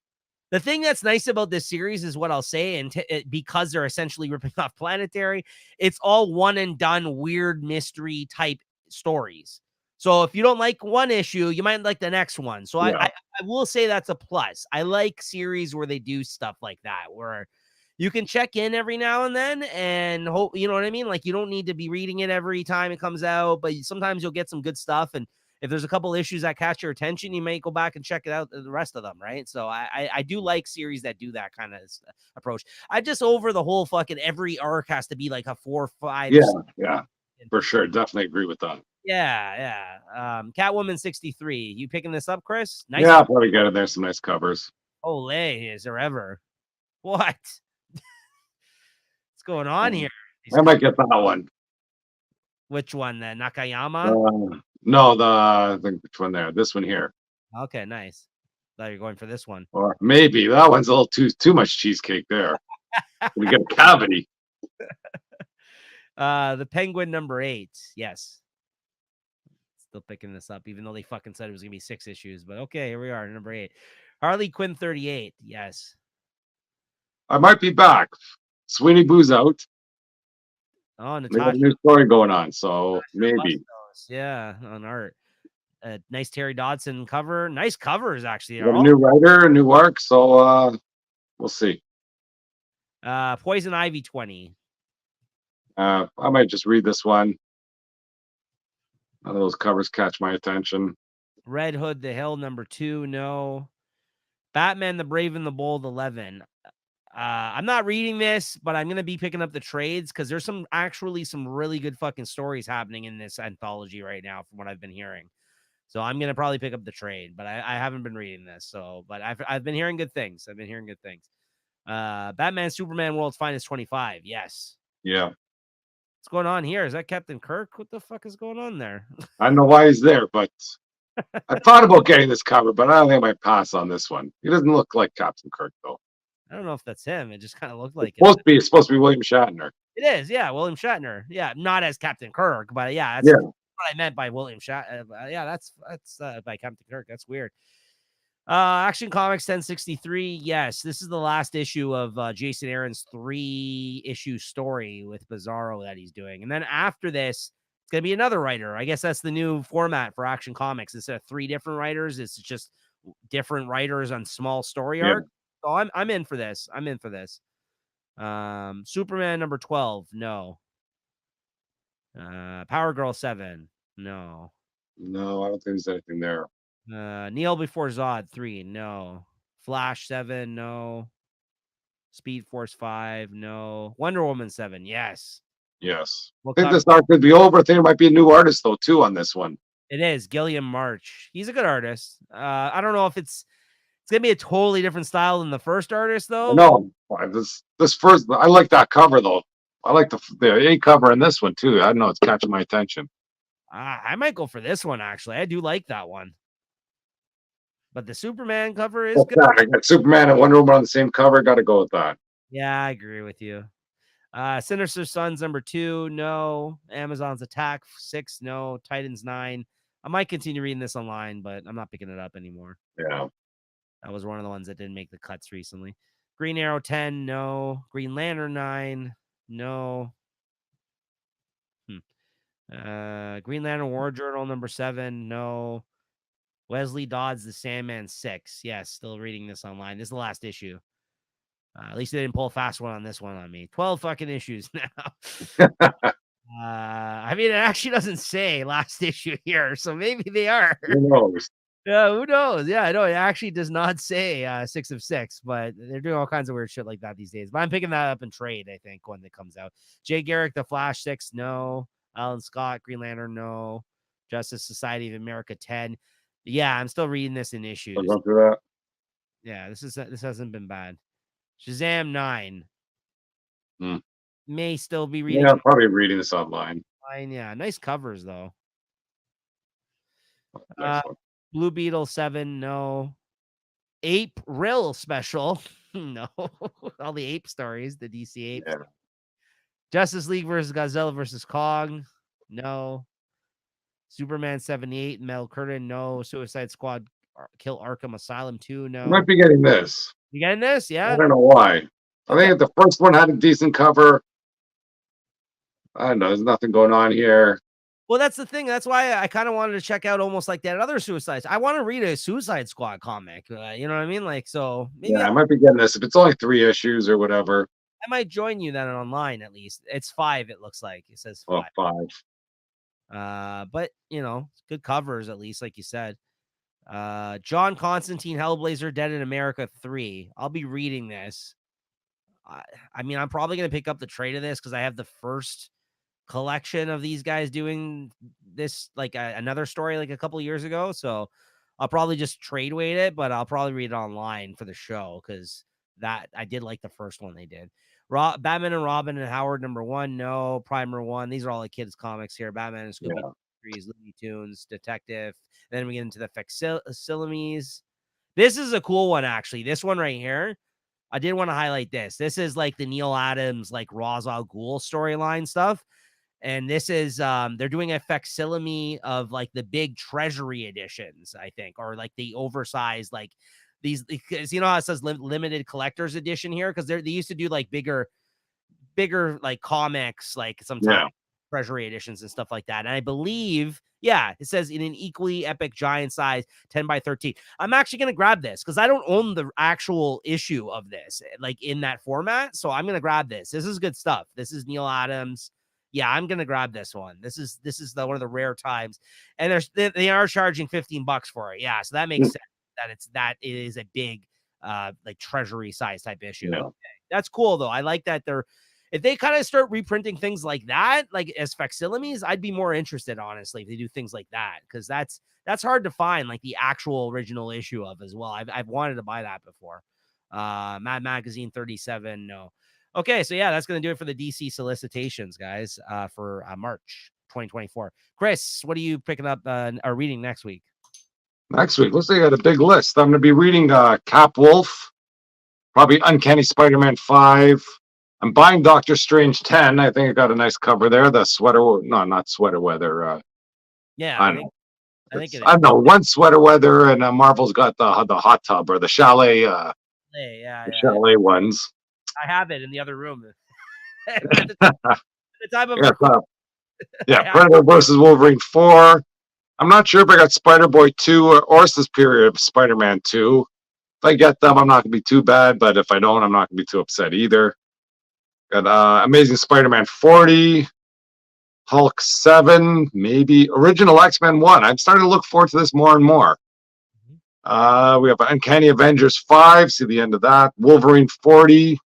The thing that's nice about this series is what I'll say, and because they're essentially ripping off Planetary, it's all one and done weird mystery type stories. So if you don't like one issue, you might like the next one. So I will say that's a plus. I like series where they do stuff like that, where you can check in every now and then and hope, you know what I mean? Like you don't need to be reading it every time it comes out, but sometimes you'll get some good stuff. And if there's a couple issues that catch your attention, you may go back and check it out, the rest of them, right? So I do like series that do that kind of approach. I just over the whole fucking every arc has to be like a 4 or 5. Yeah, for sure. Definitely agree with that. Yeah. Catwoman 63. You picking this up, Chris? Nice. Yeah, I'll probably get it. There's some nice covers. Olay, is there ever? What? What's going on here? I might get that one. Which one then? Nakayama? No, which one there? This one here. Okay, nice. Thought you're going for this one. Or maybe that one's a little too much cheesecake there. We get a cavity. The Penguin number 8. Yes. Still picking this up, even though they fucking said it was gonna be 6 issues. But okay, here we are, number 8. Harley Quinn 38. Yes. I might be back. Sweeney Boo's out. Oh, Natasha. A new story going on, so maybe. Yeah, on art. Nice Terry Dodson cover. Nice covers, actually. A new writer, new arc, so we'll see. Poison Ivy 20. I might just read this one. None of those covers catch my attention. Red Hood the Hill number 2. No. Batman the Brave and the Bold 11. I'm not reading this, but I'm gonna be picking up the trades because there's some really good fucking stories happening in this anthology right now, from what I've been hearing. So I'm gonna probably pick up the trade, but I haven't been reading this. So, but I've been hearing good things. Batman Superman World's Finest 25. Yes. Yeah. What's going on here? Is that Captain Kirk? What the fuck is going on there? I don't know why he's there, but I thought about getting this cover, but I don't think I might pass on this one. He doesn't look like Captain Kirk, though. I don't know if that's him. It just kind of looked like it's supposed to be William Shatner. It is, yeah, William Shatner. Yeah, not as Captain Kirk, but yeah, that's what I meant by William Shatner. Yeah, that's by Captain Kirk. That's weird. Action Comics 1063. Yes, this is the last issue of Jason Aaron's 3-issue story with Bizarro that he's doing. And then after this, it's going to be another writer. I guess that's the new format for Action Comics. Instead of 3 different writers, it's just different writers on small story Yeah. arc. So I'm in for this. I'm in for this. Superman number 12. No. Power Girl 7. No. No, I don't think there's anything there. Neil Before Zod 3. No. Flash 7. No. Speed Force 5. No. Wonder Woman 7. Yes. Yes. What I think cover? this arc could be over. I think it might be a new artist though too on this one. It is Gilliam March. He's a good artist. I don't know if it's gonna be a totally different style than the first artist though. No, this first I like that cover though. I like the A cover in this one too. I don't know, it's catching my attention. I might go for this one actually. I do like that one. But the Superman cover is good. I got Superman and Wonder Woman on the same cover. Got to go with that. Yeah, I agree with you. Sinister Sons number 2, no. Amazon's Attack 6, no. Titans 9. I might continue reading this online, but I'm not picking it up anymore. Yeah. That was one of the ones that didn't make the cuts recently. Green Arrow 10, no. Green Lantern 9, no. Green Lantern War Journal number 7, no. Wesley Dodds The Sandman 6. Yes, still reading this online. This is the last issue. At least they didn't pull a fast one on this one on me. 12 fucking issues now. I mean, it actually doesn't say last issue here, so maybe they are. Who knows? Yeah, who knows? Yeah, I know it actually does not say 6 of 6, but they're doing all kinds of weird shit like that these days. But I'm picking that up in trade, I think, when it comes out. Jay Garrick, The Flash 6, no. Alan Scott, Green Lantern, no. Justice Society of America 10. Yeah, I'm still reading this in issues. I'll go through that. Yeah, this hasn't been bad. Shazam 9. May still be reading. Yeah, I'm probably reading this online. Yeah, nice covers though. Next one. Blue Beetle 7, no. Ape Rill special, no. All the ape stories, the DC apes. Yeah. Justice League versus Godzilla versus Kong, no. Superman 78, Mel Curtin, no. Suicide Squad Kill Arkham Asylum 2, no. I might be getting this. You getting this? Yeah. I don't know why. I think the first one had a decent cover. I don't know. There's nothing going on here. Well, that's the thing. That's why I kind of wanted to check out almost like that other Suicides. I want to read a Suicide Squad comic. You know what I mean? Like, so maybe I might be getting this if it's only 3 issues or whatever. I might join you then online at least. It's 5. It looks like it says 5. Oh, 5. But you know, good covers at least, like you said. John Constantine, Hellblazer, Dead in America 3. I'll be reading this. I mean, I'm probably gonna pick up the trade of this because I have the first collection of these guys doing this, like another story like a couple years ago. So I'll probably just trade weight it, but I'll probably read it online for the show because that I did like the first one they did. Batman and Robin and Howard number 1, no. Primer 1. These are all the kids' comics here. Batman and Scooby, Looney Tunes, Detective. Then we get into the Facsimiles. This is a cool one, actually. This one right here. I did want to highlight this. This is like the Neil Adams, like Ra's al Ghul storyline stuff. And this is they're doing a facsimile of like the big treasury editions, I think, or like the oversized, like these, because you know how it says limited collector's edition here, because they used to do like bigger like comics, like sometimes treasury editions and stuff like that. And I believe, it says in an equally epic giant size 10 by 13. I'm actually going to grab this because I don't own the actual issue of this, like in that format. So I'm going to grab this. This is good stuff. This is Neil Adams. Yeah, I'm gonna grab this one. This is one of the rare times, and they are charging $15 for it. Yeah, so that makes sense that it is a big like treasury size type issue. Yeah. Okay. That's cool though. I like that if they kind of start reprinting things like that, like as facsimiles, I'd be more interested, honestly, if they do things like that, because that's hard to find, like the actual original issue of as well. I've wanted to buy that before. Mad Magazine 37, no. Okay, so that's going to do it for the DC solicitations, guys, for March 2024. Chris, what are you picking up or reading next week? Next week, looks like I got a big list. I'm going to be reading Cap Wolf, probably Uncanny Spider-Man 5. I'm buying Doctor Strange 10. I think I got a nice cover there. The sweater, no, not sweater weather. I think I think it I is. don't know, one sweater weather, and Marvel's got the hot tub or the chalet, Yeah, the yeah. chalet ones. I have it in the other room. At the time of Yeah, recording, yeah, I have. Predator versus Wolverine 4. I'm not sure if I got Spider Boy 2 or this period of Spider Man 2. If I get them, I'm not gonna be too bad, but if I don't, I'm not gonna be too upset either. Got Amazing Spider Man 40, Hulk 7, maybe original X Men 1. I'm starting to look forward to this more and more. We have Uncanny Avengers 5, see the end of that. Wolverine 40,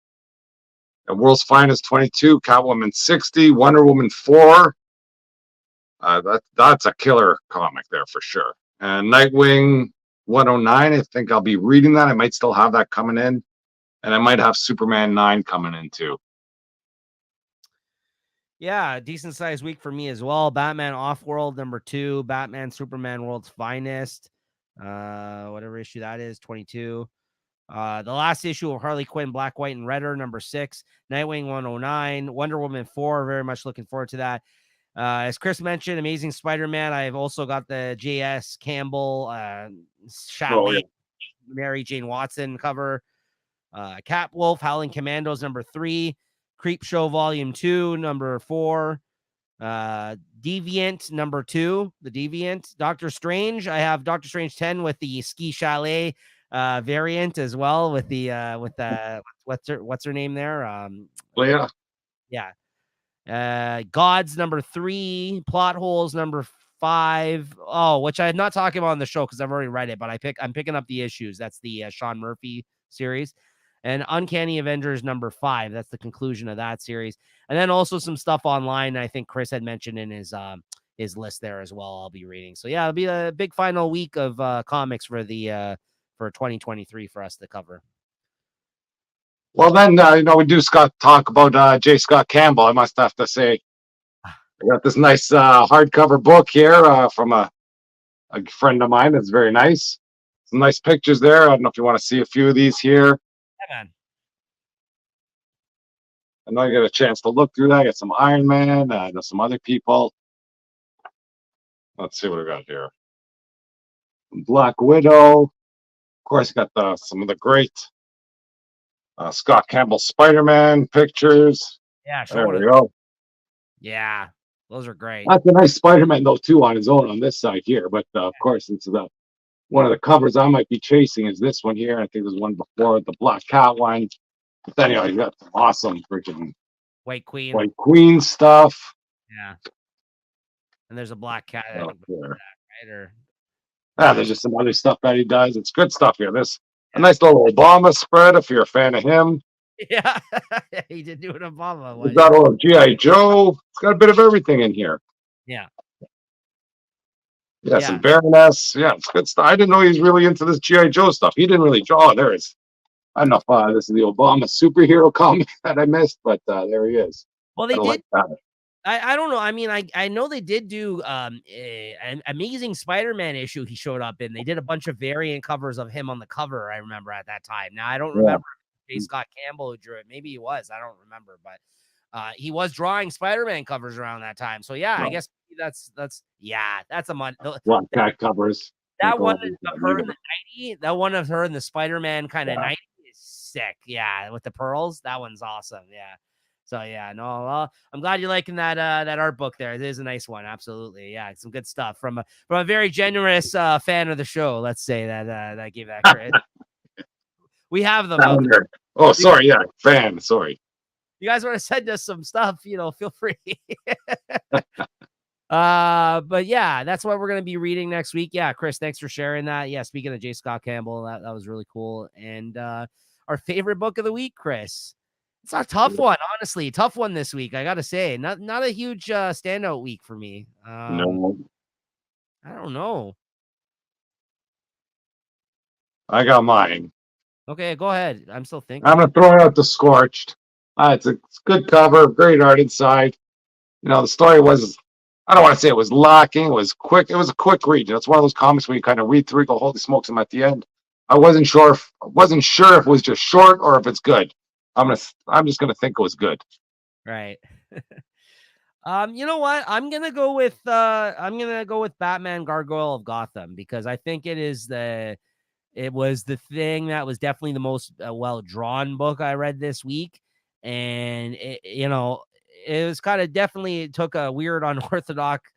World's Finest 22, Catwoman 60, Wonder Woman 4. That's a killer comic there for sure. And Nightwing 109, I think I'll be reading that. I might still have that coming in. And I might have Superman 9 coming in too. Yeah, decent sized week for me as well. Batman Offworld #2, Batman Superman World's Finest, whatever issue that is, 22. The last issue of Harley Quinn, Black, White, and Redder, #6, Nightwing 109, Wonder Woman 4. Very much looking forward to that. As Chris mentioned, Amazing Spider-Man. I've also got the J.S. Campbell, Chalet, Mary Jane Watson cover. Cat Wolf, Howling Commandos #3, Creep Show Volume 2, #4, Deviant #2, the Deviant, Doctor Strange. I have Doctor Strange 10 with the Ski Chalet variant as well, with the what's her name there? Leah. Yeah. Gods #3, Plot Holes #5. Oh, which I'm not talking about on the show because I've already read it, but I'm picking up the issues. That's the Sean Murphy series. And Uncanny Avengers #5. That's the conclusion of that series. And then also some stuff online. I think Chris had mentioned in his list there as well. I'll be reading. So yeah, it'll be a big final week of comics for the for 2023 for us to cover. Well, then, we do talk about J. Scott Campbell. I must have to say, I got this nice hardcover book here from a friend of mine. That's very nice. Some nice pictures there. I don't know if you want to see a few of these here. Yeah, man. I know you get a chance to look through that. I got some Iron Man, some other people. Let's see what we got here. Black Widow. Of course, got some of the great Scott Campbell Spider-Man pictures. Yeah, there we go. Yeah, those are great. That's a nice Spider-Man though too on his own on this side here. But of course, it's one of the covers I might be chasing is this one here. I think there's one before the Black Cat one. But then you got some awesome freaking White Queen stuff. Yeah. And there's a Black Cat. Oh, right? There's just some other stuff that he does. It's good stuff here. This a nice little Obama spread if you're a fan of him. Yeah, he did do an Obama. We've got a little G.I. Joe. It's got a bit of everything in here. Yeah. Yeah, some Baroness. Yeah, it's good stuff. I didn't know he was really into this G.I. Joe stuff. He didn't really draw. There is. I don't know if this is the Obama superhero comic that I missed, but there he is. Well, they did. I don't know. I mean, I know they did do an Amazing Spider-Man issue he showed up in. They did a bunch of variant covers of him on the cover, I remember at that time. Now, I don't remember if J. Scott Campbell who drew it. Maybe he was. I don't remember. But he was drawing Spider-Man covers around that time. So, yeah, I guess that's a month. Black Cat covers. That one of her in the 90, that one of her in the Spider-Man kind of 90 is sick. Yeah, with the pearls. That one's awesome. Yeah. So yeah, no, I'm glad you're liking that art book there. It is a nice one, absolutely. Yeah, some good stuff from a very generous fan of the show. Let's say that gave that credit. We have them out there. Oh, sorry, yeah, fan. Sorry. You guys want to send us some stuff? Feel free. But yeah, that's what we're gonna be reading next week. Yeah, Chris, thanks for sharing that. Yeah, speaking of J. Scott Campbell, that was really cool. And our favorite book of the week, Chris. It's a tough one, honestly. Tough one this week, I gotta say. Not a huge standout week for me. No, I don't know. I got mine. Okay, go ahead. I'm still thinking. I'm gonna throw out The Scorched. It's a good cover, great art inside. The story was, I don't want to say it was lacking. It was quick. It was a quick read. It's one of those comics where you kind of read through, go, holy smokes, I'm at the end. I wasn't sure if it was just short or if it's good. I'm just gonna think it was good. Right. You know what? I'm gonna go with Batman Gargoyle of Gotham, because I think it was the thing that was definitely the most well drawn book I read this week, and it was kind of definitely, it took a weird unorthodox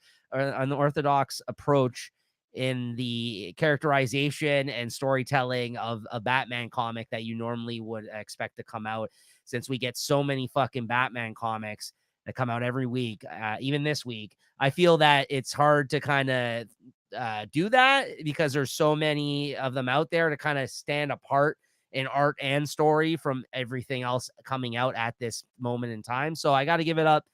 approach in the characterization and storytelling of a Batman comic that you normally would expect to come out, since we get so many fucking Batman comics that come out every week, even this week. I feel that it's hard to kind of do that, because there's so many of them out there to kind of stand apart in art and story from everything else coming out at this moment in time. So I got to give it up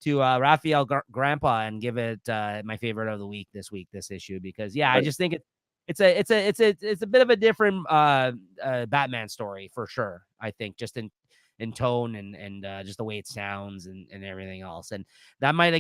to Raphael Grandpa and give it my favorite of the week this issue, because I just think it's a bit of a different Batman story for sure. I think just in tone and just the way it sounds and everything else. And that might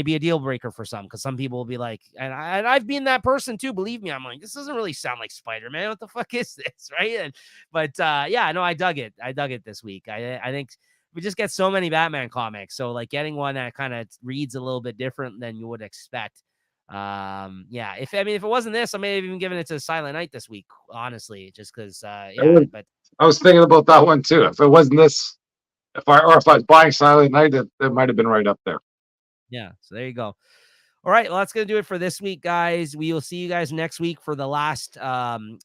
be a deal breaker for some, because some people will be like, and I've been that person too. Believe me, I'm like, this doesn't really sound like Spider-Man. What the fuck is this, right? But no, I dug it. I dug it this week. I think we just get so many Batman comics, so like getting one that kind of reads a little bit different than you would expect. If it wasn't this, I may have even given it to Silent Night this week, honestly, just because but I was thinking about that one too. If it wasn't this, if I was buying Silent Night, it might have been right up there. Yeah, so there you go. All right, well, that's going to do it for this week, guys. We will see you guys next week for the last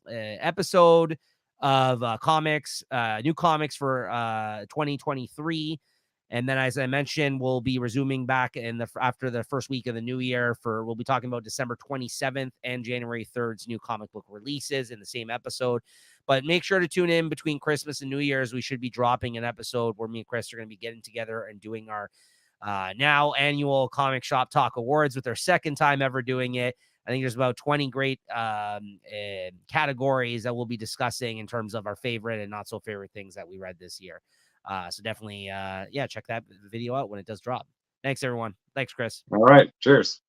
episode of new comics for 2023. And then, as I mentioned, we'll be resuming back after the first week of the new year. We'll be talking about December 27th and January 3rd's new comic book releases in the same episode. But make sure to tune in between Christmas and New Year's. We should be dropping an episode where me and Chris are going to be getting together and doing our now annual Comic Shop Talk Awards, with their second time ever doing it. I think there's about 20 great categories that we'll be discussing in terms of our favorite and not so favorite things that we read this year. So definitely, check that video out when it does drop. Thanks, everyone. Thanks, Chris. All right. Cheers.